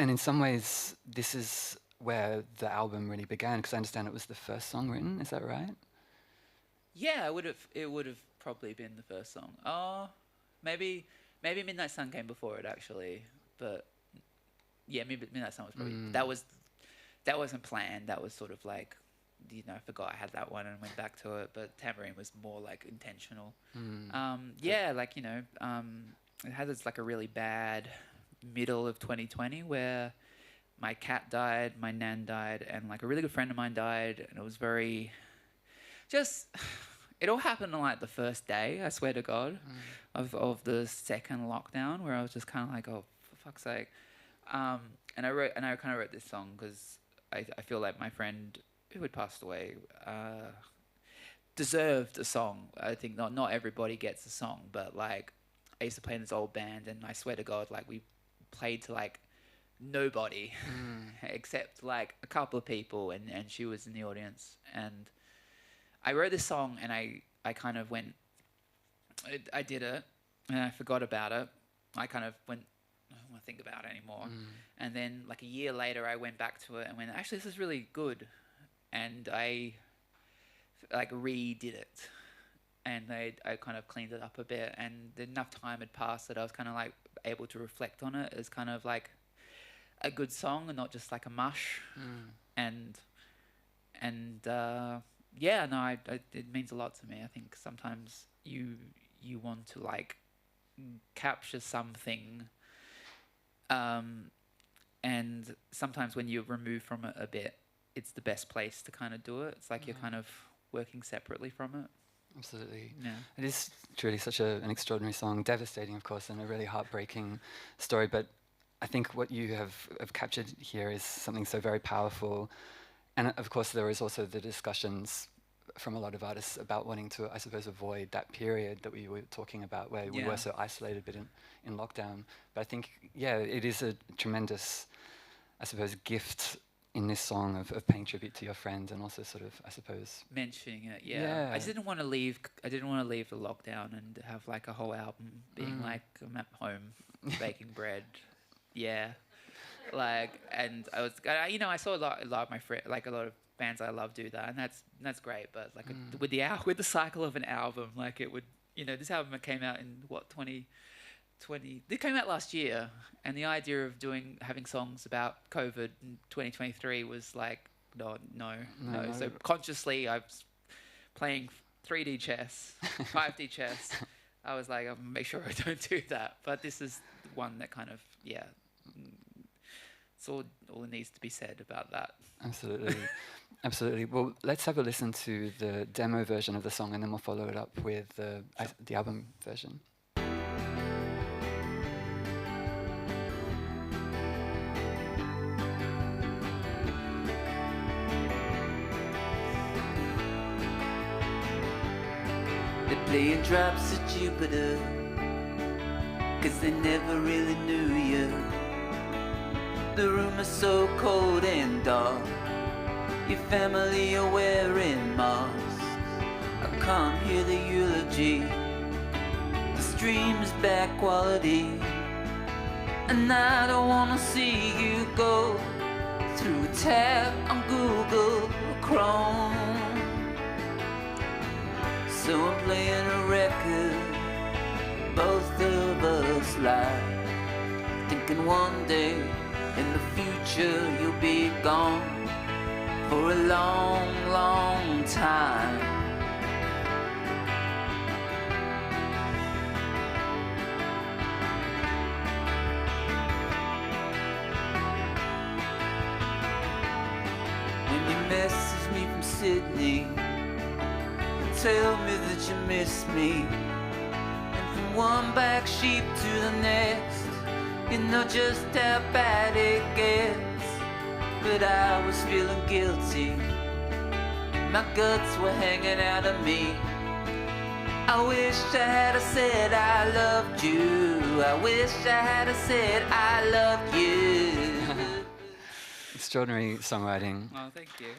Speaker 1: And in some ways, this is where the album really began, because I understand it was the first song written. Is that right?
Speaker 2: Yeah, it would have probably been the first song. Oh, maybe Midnight Sun came before it actually, but yeah, maybe Midnight Sun was probably that wasn't planned. That was sort of like, I forgot I had that one and went back to it. But Tambourine was more like intentional. Yeah, like it had this like a really bad middle of 2020 where my cat died, my nan died, and like a really good friend of mine died, and it was very just it all happened on like the first day, I swear to God, of the second lockdown, where I was just kind of like, oh, for fuck's sake. And I kind of wrote this song because I feel like my friend who had passed away deserved a song. I think not everybody gets a song, but like I used to play in this old band, and I swear to God, like we played to like nobody except like a couple of people, and she was in the audience. And I wrote this song, and I kind of went, I did it, and I forgot about it. I kind of went, I don't want to think about it anymore. And then like a year later, I went back to it and went, actually, this is really good. And I like redid it, and I kind of cleaned it up a bit, and enough time had passed that I was kind of like able to reflect on it as kind of like a good song and not just like a mush. And yeah, no, it means a lot to me. I think sometimes you want to like capture something, and sometimes when you're removed from it a bit, it's the best place to kind of do it. It's like you're kind of working separately from it.
Speaker 1: Absolutely.
Speaker 2: Yeah.
Speaker 1: It is truly such an extraordinary song, devastating, of course, and a really heartbreaking story. But I think what you have captured here is something so very powerful. And of course, there is also the discussions from a lot of artists about wanting to, I suppose, avoid that period that we were talking about where we were so isolated, but in lockdown. But I think, yeah, it is a tremendous, I suppose, gift in this song of paying tribute to your friend, and also sort of, I suppose,
Speaker 2: mentioning it.
Speaker 1: Yeah.
Speaker 2: I just didn't want to leave. I didn't want to leave the lockdown and have like a whole album being like, I'm at home baking bread. Yeah, like, and I was, I saw a lot of my friends, like a lot of bands I love do that, and that's great. But like with the cycle of an album, like it would, this album came out in what 2020. It came out last year, and the idea of having songs about COVID in 2023 was like, no. So consciously, I was playing 3D chess, 5D chess. I was like, I'll make sure I don't do that. But this is one that kind of, it's all that needs to be said about that.
Speaker 1: Absolutely. Absolutely. Well, let's have a listen to the demo version of the song, and then we'll follow it up with the album version.
Speaker 3: They're playing drops of Jupiter, 'cause they never really knew you. The room is so cold and dark, your family are wearing masks. I can't hear the eulogy, the stream is bad quality, And I don't wanna see you go through a tab on Google Chrome. So I'm playing a record, both of us like, thinking one day in the future you'll be gone for a long, long time. When you message me from Sydney, tell me that you miss me, and from one black sheep to the next, you know just how bad it gets. But I was feeling guilty, my guts were hanging out of me. I wish I had said I loved you, I wish I had said I loved you.
Speaker 1: Extraordinary songwriting.
Speaker 2: Oh, thank you.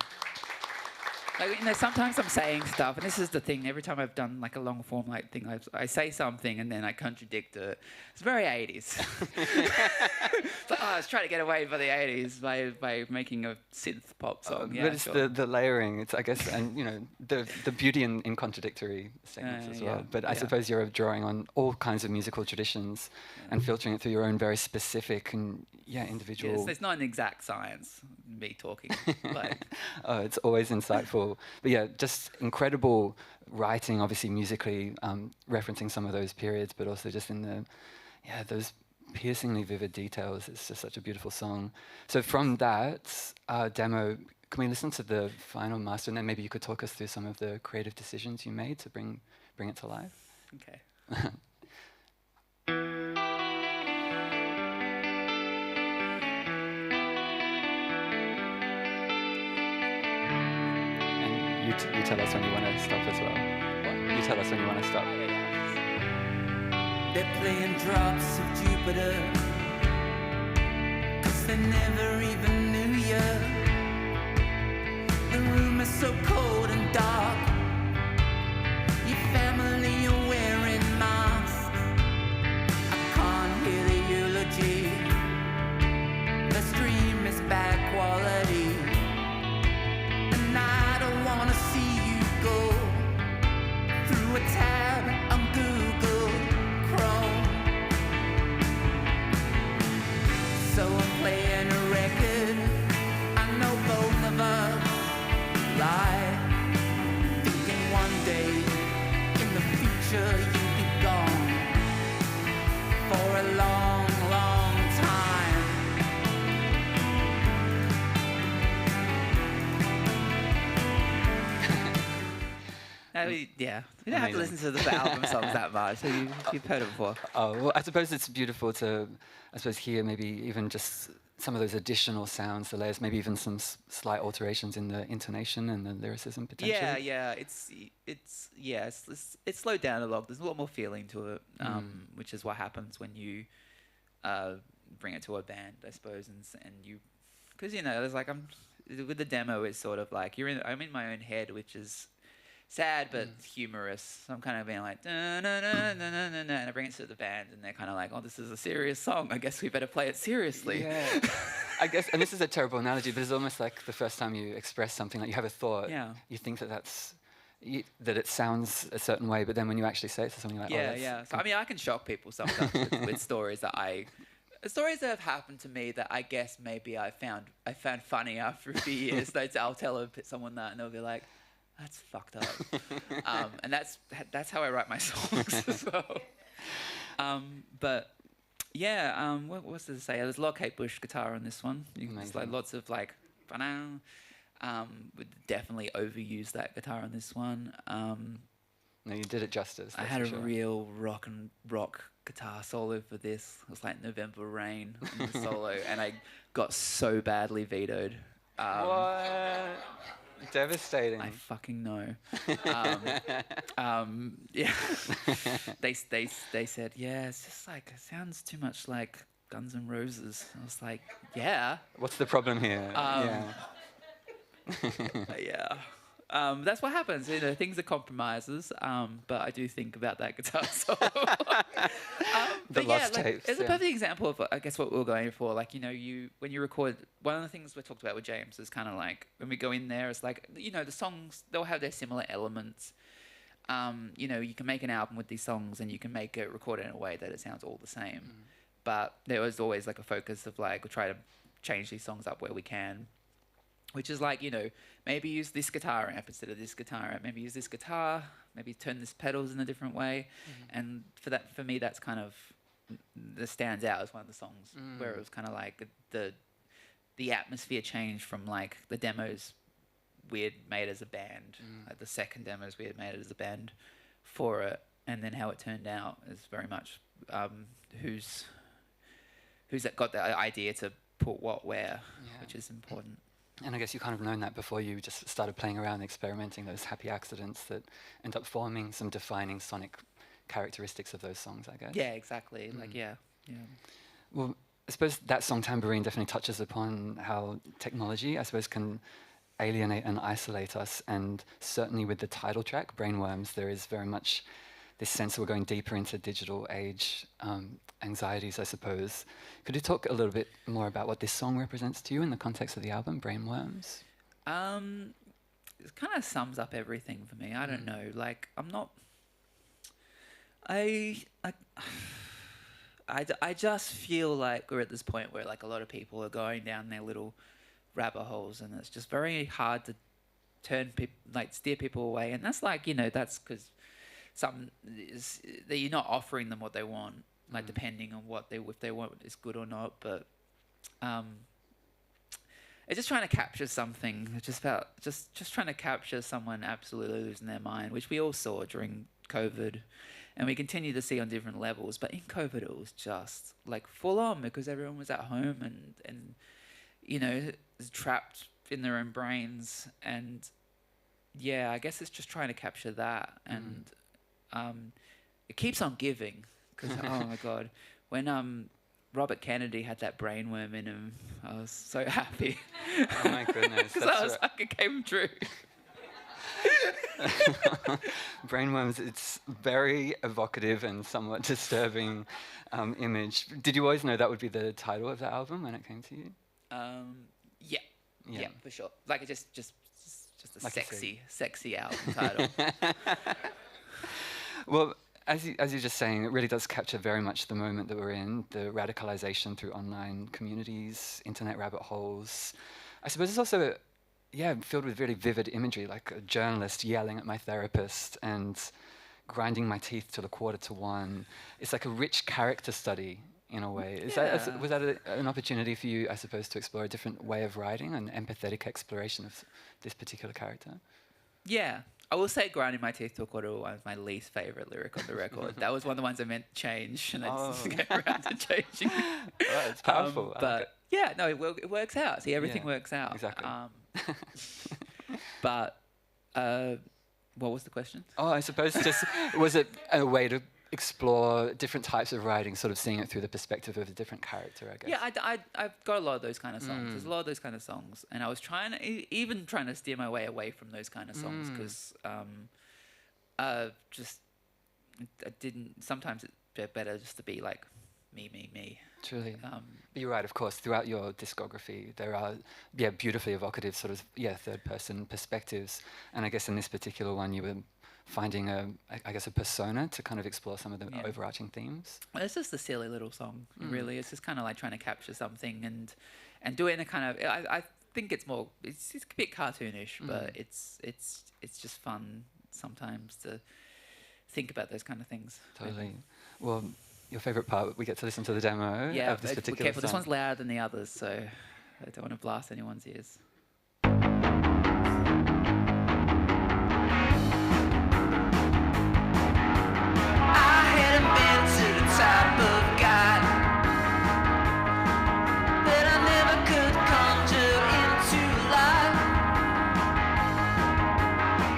Speaker 2: Like, you know, sometimes I'm saying stuff, and this is the thing. Every time I've done like a long form like thing, I say something and then I contradict it. It's very 80s. It's like, I was trying to get away by the 80s by making a synth pop song. Yeah,
Speaker 1: but it's
Speaker 2: sure.
Speaker 1: the layering, it's, I guess, and you know, the beauty in contradictory statements as well.
Speaker 2: Yeah,
Speaker 1: But I suppose you're drawing on all kinds of musical traditions and filtering it through your own very specific and individual.
Speaker 2: Yes, it's not an exact science, me talking. Like,
Speaker 1: Oh, it's always insightful. But yeah, just incredible writing, obviously musically, referencing some of those periods, but also just in those piercingly vivid details. It's just such a beautiful song. So from that demo, can we listen to the final master, and then maybe you could talk us through some of the creative decisions you made to bring it to life?
Speaker 2: okay.
Speaker 1: You tell us when you want to stop as well. What? You tell us when you want to stop.
Speaker 3: They're playing drops of Jupiter, 'cause they never even knew you. The room is so cold and dark, your family are wearing masks. I can't hear the eulogy, the stream is bad quality, and I don't wanna see you go through a tab on Google Chrome. So I'm playing a record, I know both of us lie, thinking one day in the future you'll be gone for a long, long time.
Speaker 2: No, we don't have to listen to the album songs that much. So you've heard it before.
Speaker 1: Oh, well, I suppose it's beautiful to, hear maybe even just some of those additional sounds, the layers, maybe even some slight alterations in the intonation and the lyricism potentially.
Speaker 2: Yeah. It's slowed down a lot. There's a lot more feeling to it, which is what happens when you bring it to a band, I suppose, and you, because there's like with the demo, it's sort of like I'm in my own head, which is sad but humorous. So I'm kind of being like, na, na, na, na, na, na, na, and I bring it to the band, and they're kind of like, oh, this is a serious song. I guess we better play it seriously.
Speaker 1: Yeah, I guess, and this is a terrible analogy, but it's almost like the first time you express something, like you have a thought, you think that it sounds a certain way, but then when you actually say it to something like,
Speaker 2: Yeah. So I mean, I can shock people sometimes with stories that have happened to me that I guess maybe I found funny after a few years. I'll tell someone that, and they'll be like, that's fucked up. And that's how I write my songs as well. But yeah, what's there to say? There's a lot of Kate Bush guitar on this one. There's like lots of like, would definitely overuse that guitar on this one.
Speaker 1: No, you did it justice.
Speaker 2: I had a real rock guitar solo for this. It was like November Rain on the solo, and I got so badly vetoed.
Speaker 1: What? Devastating.
Speaker 2: I fucking know. Yeah. They said, yeah, it's just like, it sounds too much like Guns N' Roses. I was like, yeah.
Speaker 1: What's the problem here?
Speaker 2: Yeah. That's what happens. Things are compromises. But I do think about that guitar solo.
Speaker 1: The lost tapes.
Speaker 2: It's a perfect example of, I guess, what we were going for. Like, when you record, one of the things we talked about with James is kind of like when we go in there, it's like, the songs, they'll have their similar elements. You can make an album with these songs and you can record it in a way that it sounds all the same. But there was always like a focus of like, we'll try to change these songs up where we can. Which is like, maybe use this guitar amp instead of this guitar amp. Maybe use this guitar. Maybe turn this pedals in a different way. And for me, that's kind of that stands out as one of the songs where it was kind of like the atmosphere changed from like the demos we had made as a band, like the second demos we had made as a band for it, and then how it turned out is very much who's got the idea to put what where, which is important.
Speaker 1: And I guess you kind of known that before you just started playing around, experimenting, those happy accidents that end up forming some defining sonic characteristics of those songs, I guess.
Speaker 2: Yeah, exactly. Like, yeah.
Speaker 1: Well, I suppose that song Tambourine definitely touches upon how technology, I suppose, can alienate and isolate us. And certainly with the title track, Brainworms, there is very much this sense that we're going deeper into digital age anxieties, I suppose. Could you talk a little bit more about what this song represents to you in the context of the album, Brainworms?
Speaker 2: It kind of sums up everything for me. I don't know. Like, I'm not... I just feel like we're at this point where like a lot of people are going down their little rabbit holes, and it's just very hard to steer people away. And that's like, that's because that you're not offering them what they want, like depending on if they want is good or not. But it's just trying to capture something. It's just about just trying to capture someone absolutely losing their mind, which we all saw during COVID, and we continue to see on different levels. But in COVID, it was just like full on because everyone was at home and is trapped in their own brains. And I guess it's just trying to capture that. And it keeps on giving because oh my god, when Robert Kennedy had that brainworm in him, I was so happy.
Speaker 1: Oh my goodness,
Speaker 2: because I was like, it came true.
Speaker 1: Brainworms, it's very evocative and somewhat disturbing image. Did you always know that would be the title of the album when it came to you?
Speaker 2: Yeah, for sure. Like it's just a
Speaker 1: like
Speaker 2: sexy album title.
Speaker 1: Well, as you're just saying, it really does capture very much the moment that we're in, the radicalization through online communities, internet rabbit holes. I suppose it's also, filled with really vivid imagery, like a journalist yelling at my therapist and grinding my teeth till 1:45. It's like a rich character study in a way. Was that an opportunity for you, I suppose, to explore a different way of writing, an empathetic exploration of this particular character?
Speaker 2: Yeah. I will say grinding my teeth till 1:45 is my least favourite lyric on the record. That was one of the ones I meant to change, and I just didn't get around to changing.
Speaker 1: Oh, it's powerful.
Speaker 2: But it works out. See, everything works out.
Speaker 1: Exactly.
Speaker 2: But what was the question?
Speaker 1: Oh, I suppose just, was it a way to explore different types of writing, sort of seeing it through the perspective of a different character, I guess?
Speaker 2: Yeah, I've got a lot of those kind of songs. There's a lot of those kind of songs. And I was trying to steer my way away from those kind of songs because sometimes it's better just to be like me.
Speaker 1: Truly. But you're right, of course, throughout your discography, there are, beautifully evocative sort of, third-person perspectives. And I guess in this particular one, you were finding a persona to kind of explore some of the overarching themes.
Speaker 2: Well, it's just a silly little song, really. It's just kind of like trying to capture something and do it in a kind of, I think it's a bit cartoonish, but it's just fun sometimes to think about those kind of things.
Speaker 1: Totally. Well, your favourite part, we get to listen to the demo of this particular
Speaker 2: careful.
Speaker 1: song.
Speaker 2: This one's louder than the others, so I don't want to blast anyone's ears.
Speaker 3: Type of God that I never could conjure into life.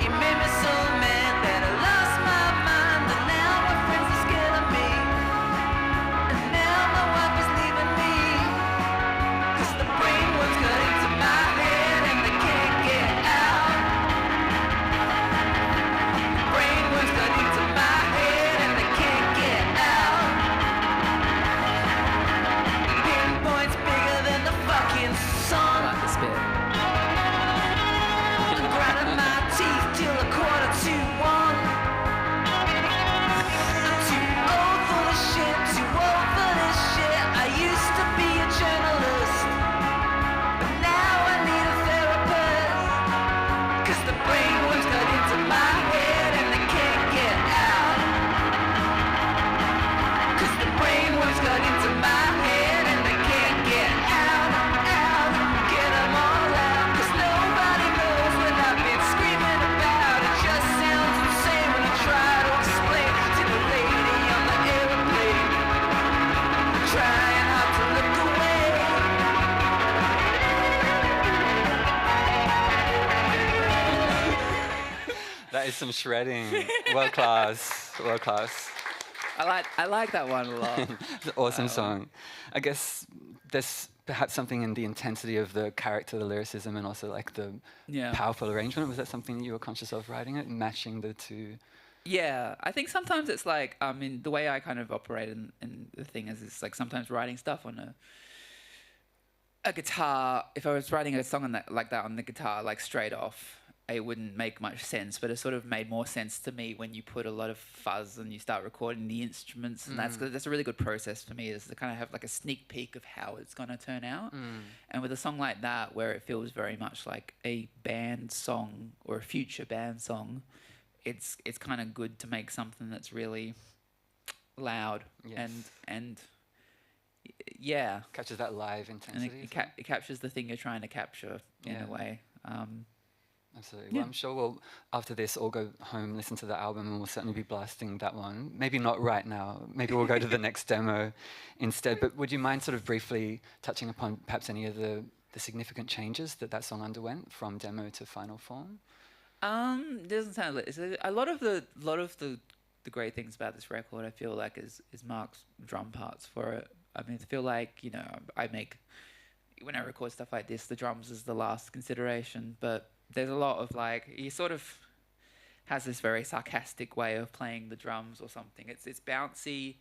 Speaker 3: You made me so mad that I lost my mind, and now my friends are scared of me, and now my wife is leaving me, 'cause the brain was cut into my head.
Speaker 1: is some shredding. World class. World class.
Speaker 2: I like that one a lot.
Speaker 1: It's an awesome song. I guess there's perhaps something in the intensity of the character, the lyricism, and also like the powerful arrangement. Was that something that you were conscious of writing it, matching the two?
Speaker 2: Yeah, I think sometimes it's like, I mean, the way I kind of operate in the thing is it's like sometimes writing stuff on a guitar. If I was writing a song on that, like that on the guitar, like straight off, it wouldn't make much sense. But it sort of made more sense to me when you put a lot of fuzz and you start recording the instruments, and that's a really good process for me. Is to kind of have like a sneak peek of how it's going to turn out. And with a song like that, where it feels very much like a band song or a future band song, it's kind of good to make something that's really loud and yeah,
Speaker 1: captures that live intensity.
Speaker 2: And it captures the thing you're trying to capture in a way.
Speaker 1: Absolutely. Well, I'm sure we'll, after this, all go home, listen to the album, and we'll certainly be blasting that one. Maybe not right now. Maybe we'll go to the next demo instead. But would you mind sort of briefly touching upon perhaps any of the significant changes that song underwent from demo to final form?
Speaker 2: It doesn't sound like a lot of the great things about this record. I feel like is Mark's drum parts for it. I mean, I feel like when I record stuff like this, the drums is the last consideration, but there's a lot of like, he sort of has this very sarcastic way of playing the drums or something. It's bouncy,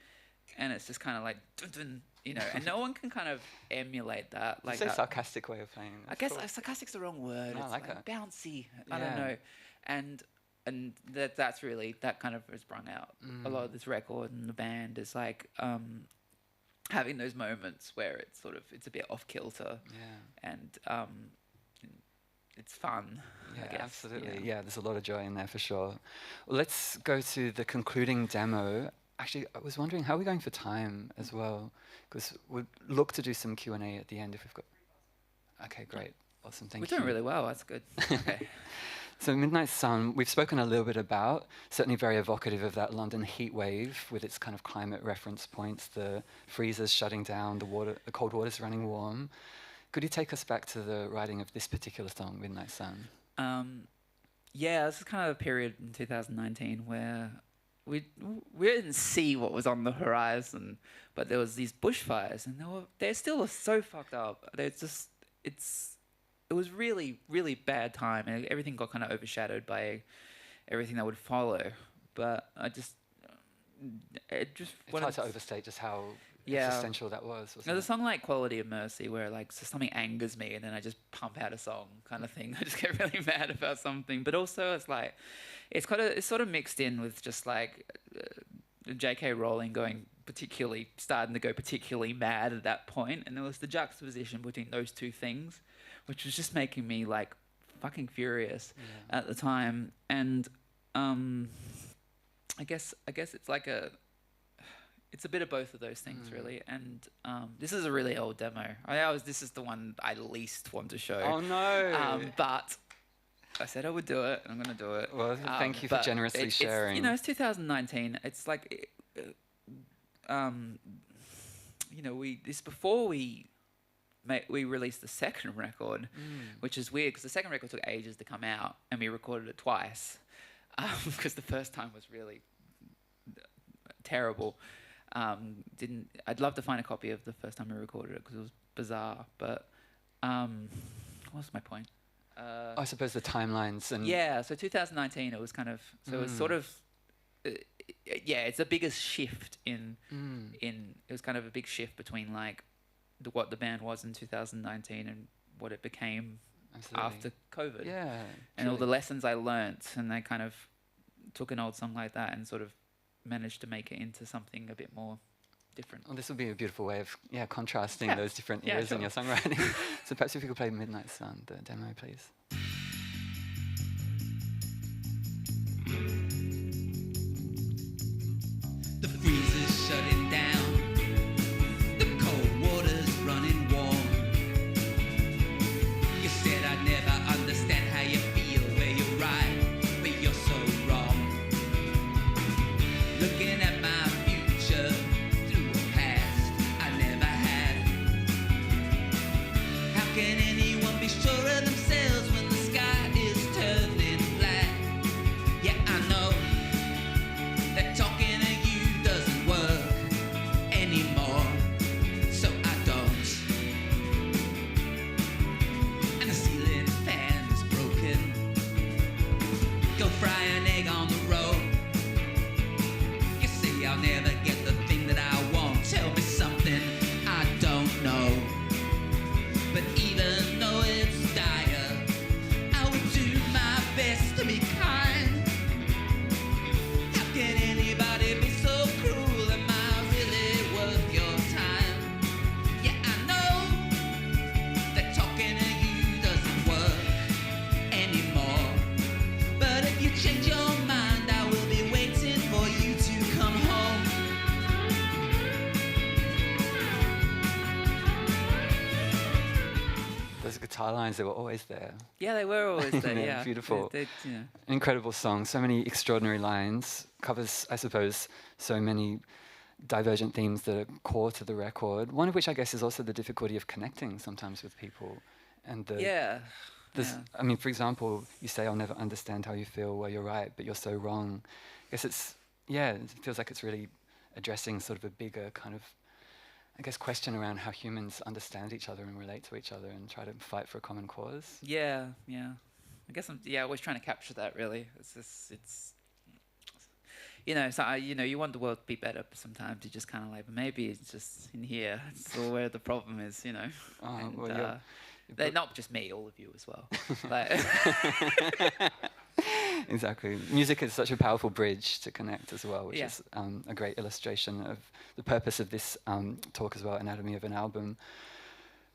Speaker 2: and it's just kind of like dun, dun, and no one can kind of emulate that. Like
Speaker 1: a sarcastic way of playing.
Speaker 2: I guess sarcastic's the wrong word.
Speaker 1: No,
Speaker 2: it's
Speaker 1: like
Speaker 2: like bouncy. I don't know, and that's really that kind of has sprung out. A lot of this record and the band is like having those moments where it's a bit off kilter, and it's fun.
Speaker 1: Yeah,
Speaker 2: I guess.
Speaker 1: Absolutely. Yeah, there's a lot of joy in there for sure. Well, let's go to the concluding demo. Actually, I was wondering, how are we going for time as well? Because we'd look to do some Q&A at the end if we've got... Okay, great. Awesome, thank you.
Speaker 2: We're doing really well, that's good. Okay.
Speaker 1: So Midnight Sun, we've spoken a little bit about, certainly very evocative of that London heat wave with its kind of climate reference points, the freezers shutting down, the cold water's running warm. Could you take us back to the writing of this particular song, Midnight Sun?
Speaker 2: Yeah, this is kind of a period in 2019 where we didn't see what was on the horizon, but there was these bushfires, and they're still so fucked up. It was really, really bad time, and everything got kind of overshadowed by everything that would follow. But it's
Speaker 1: hard to overstate just how existential that was.
Speaker 2: There's a song like Quality of Mercy where like something angers me and then I just pump out a song kind of thing. I just get really mad about something. But also it's like, it's sort of mixed in with just like J.K. Rowling starting to go particularly mad at that point. And there was the juxtaposition between those two things, which was just making me like fucking furious at the time. And I guess it's like it's a bit of both of those things, really. And this is a really old demo. This is the one I least want to show.
Speaker 1: Oh, no.
Speaker 2: But I said I would do it, and I'm going to do it.
Speaker 1: Well, thank you for generously sharing.
Speaker 2: It's 2019. It's like, before we released the second record, which is weird because the second record took ages to come out, and we recorded it twice because the first time was really terrible. I'd love to find a copy of the first time we recorded it because it was bizarre. But what's my point?
Speaker 1: I suppose the timelines and
Speaker 2: so 2019 it was kind of it was sort of it's the biggest shift in it was kind of a big shift between like what the band was in 2019 and what it became after COVID. And all the lessons I learnt, and I kind of took an old song like that and sort of managed to make it into something a bit more different.
Speaker 1: Well, this would be a beautiful way of contrasting those different eras in your songwriting. So perhaps if you could play Midnight Sun, the demo, please.
Speaker 3: The freezer's shutting down, the cold water's running warm. You said I'd never understand how you feel, where you're right, but you're so wrong. Looking at my future through a past I never had. How can anyone be sure of themselves when the
Speaker 1: guitar lines, they were always there.
Speaker 2: Yeah, they were always there.
Speaker 1: They're
Speaker 2: Yeah,
Speaker 1: beautiful.
Speaker 2: You know.
Speaker 1: An incredible song, so many extraordinary lines, covers, I suppose, so many divergent themes that are core to the record. One of which I guess is also the difficulty of connecting sometimes with people. And I mean, for example, you say, "I'll never understand how you feel." Well, you're right, but you're so wrong. I guess it feels like it's really addressing sort of a bigger kind of, I guess, question around how humans understand each other and relate to each other and try to fight for a common cause.
Speaker 2: Yeah. I guess I'm always trying to capture that. Really, it's you know, so you want the world to be better, but sometimes you just kind of like, but maybe it's just in here. It's all where the problem is, you know. They're not just me, all of you as well.
Speaker 1: Exactly. Music is such a powerful bridge to connect as well, which is a great illustration of the purpose of this talk as well, Anatomy of an Album.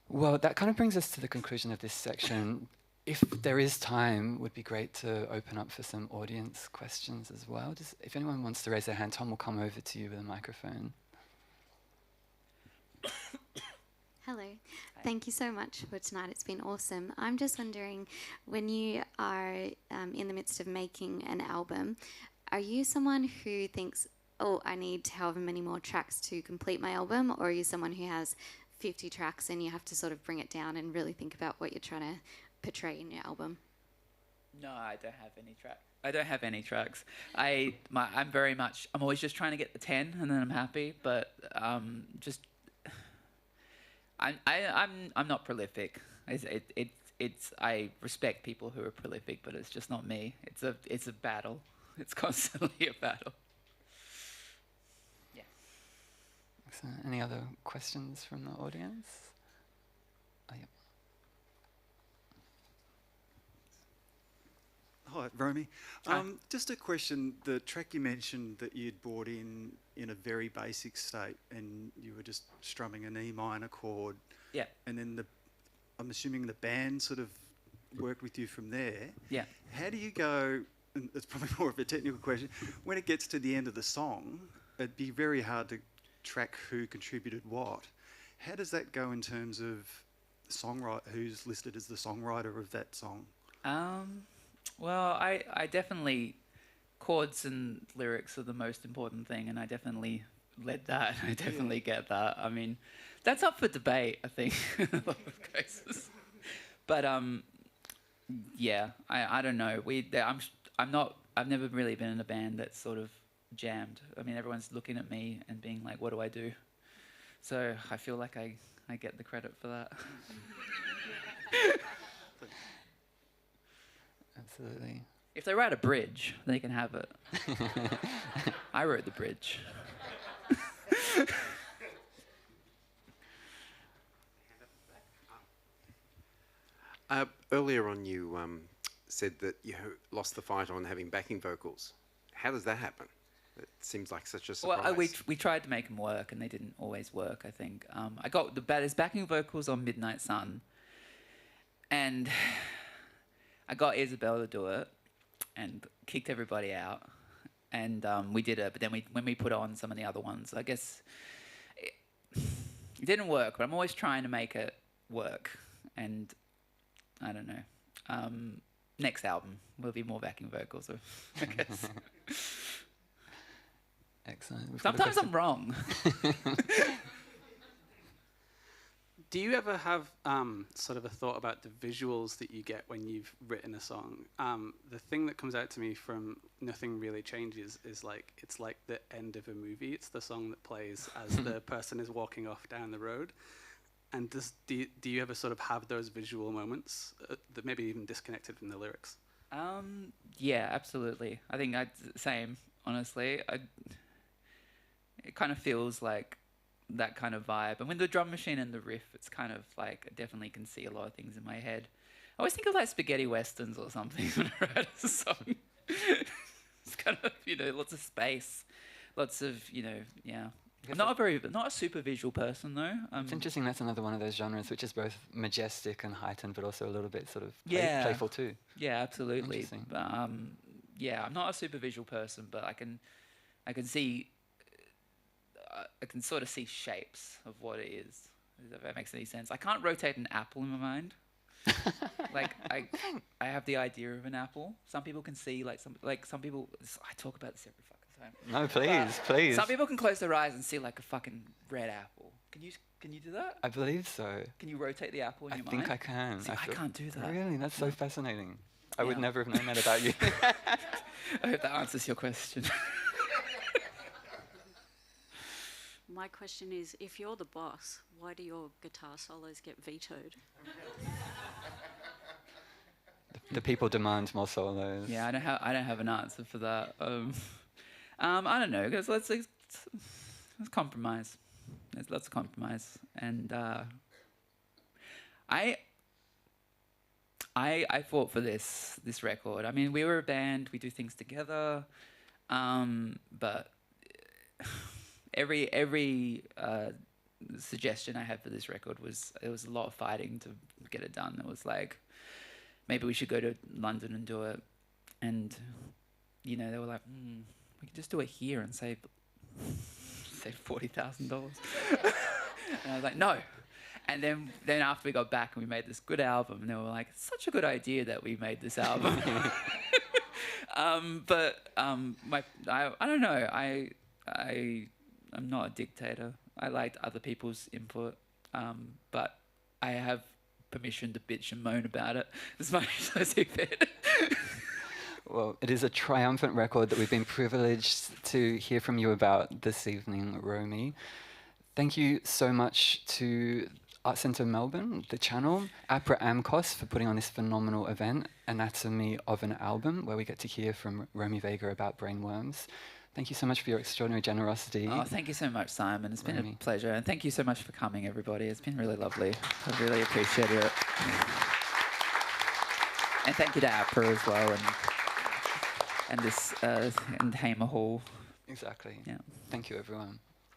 Speaker 1: Well, that kind of brings us to the conclusion of this section. If there is time, it would be great to open up for some audience questions as well. If anyone wants to raise their hand, Tom will come over to you with a microphone.
Speaker 4: Hello. Thank you so much for tonight. It's been awesome. I'm just wondering, when you are in the midst of making an album, are you someone who thinks, oh, I need however many more tracks to complete my album, or are you someone who has 50 tracks and you have to sort of bring it down and really think about what you're trying to portray in your album?
Speaker 2: No, I don't have any tracks. I don't have any tracks. I'm always just trying to get the 10 and then I'm happy, but I'm not prolific. I respect people who are prolific, but it's just not me. It's a battle. It's constantly a battle. Yeah.
Speaker 1: Excellent. Any other questions from the audience? Oh, yeah.
Speaker 5: Hi, Romy. Just a question. The track you mentioned that you'd brought in a very basic state, and you were just strumming an E minor chord.
Speaker 2: Yeah.
Speaker 5: And then I'm assuming the band sort of worked with you from there.
Speaker 2: Yeah.
Speaker 5: How do you go? And it's probably more of a technical question. When it gets to the end of the song, it'd be very hard to track who contributed what. How does that go in terms of who's listed as the songwriter of that song?
Speaker 2: Well, I definitely, chords and lyrics are the most important thing, and I definitely led that. I definitely get that. I mean, that's up for debate, I think, in a lot of cases. But yeah, I don't know. I've never really been in a band that's sort of jammed. I mean, everyone's looking at me and being like, "What do I do?" So I feel like I get the credit for that.
Speaker 1: Absolutely.
Speaker 2: If they write a bridge, they can have it. I wrote the bridge.
Speaker 6: Earlier on, you said that you lost the fight on having backing vocals. How does that happen? It seems like such a surprise.
Speaker 2: Well, we tried to make them work, and they didn't always work, I think. I got the baddest backing vocals on Midnight Sun, and I got Isabel to do it, and kicked everybody out. And we did it, but then when we put on some of the other ones, I guess it didn't work. But I'm always trying to make it work, and I don't know. Next album will be more backing vocals, I guess.
Speaker 1: Excellent.
Speaker 2: Sometimes I'm wrong.
Speaker 7: Do you ever have sort of a thought about the visuals that you get when you've written a song? The thing that comes out to me from Nothing Really Changes is it's like the end of a movie. It's the song that plays as the person is walking off down the road. And do you ever sort of have those visual moments that maybe even disconnected from the lyrics?
Speaker 2: Yeah, absolutely. I think same, honestly. It kind of feels like that kind of vibe. And with the drum machine and the riff, it's kind of like I definitely can see a lot of things in my head. I always think of like spaghetti westerns or something when I write a song. It's kind of, lots of space, lots of, yeah. I'm not a super visual person though.
Speaker 1: It's interesting. That's another one of those genres which is both majestic and heightened, but also a little bit sort of playful too.
Speaker 2: Yeah, absolutely.
Speaker 1: Interesting.
Speaker 2: But yeah, I'm not a super visual person, but I can see. I can sort of see shapes of what it is. If that makes any sense. I can't rotate an apple in my mind. Like I have the idea of an apple. Some people can see some people. I talk about this every fucking time.
Speaker 1: No, please, please.
Speaker 2: Some people can close their eyes and see like a fucking red apple. Can you do that?
Speaker 1: I believe so.
Speaker 2: Can you rotate the apple in
Speaker 1: I
Speaker 2: your
Speaker 1: think
Speaker 2: mind?
Speaker 1: I can.
Speaker 2: See, I can't do that.
Speaker 1: Really? That's so fascinating. I would
Speaker 2: Yeah.
Speaker 1: never have known that about you.
Speaker 2: I hope that answers your question.
Speaker 8: My question is, if you're the boss, why do your guitar solos get vetoed?
Speaker 1: The people demand more solos.
Speaker 2: Yeah, I don't have an answer for that. I don't know, because let's compromise. Let's compromise, and I fought for this record. I mean, we were a band. We do things together, but every suggestion I had for this record was a lot of fighting to get it done. It was like, maybe we should go to London and do it, and they were like, we could just do it here and save $40,000. And I was like, no. And then after we got back and we made this good album, and they were like, it's such a good idea that we made this album. But I don't know. I'm not a dictator. I liked other people's input, but I have permission to bitch and moan about it as much as I see fit.
Speaker 1: Well, it is a triumphant record that we've been privileged to hear from you about this evening, Romy. Thank you so much to Arts Centre Melbourne, the channel, APRA AMCOS for putting on this phenomenal event, Anatomy of an Album, where we get to hear from Romy Vager about brainworms. Thank you so much for your extraordinary generosity.
Speaker 2: Oh, thank you so much, Simon. It's been
Speaker 1: Romy.
Speaker 2: a pleasure. And thank you so much for coming, everybody. It's been really lovely. I really appreciate it. And thank you to APRA as well, and Hamer Hall.
Speaker 1: Exactly.
Speaker 2: Yeah.
Speaker 1: Thank you, everyone.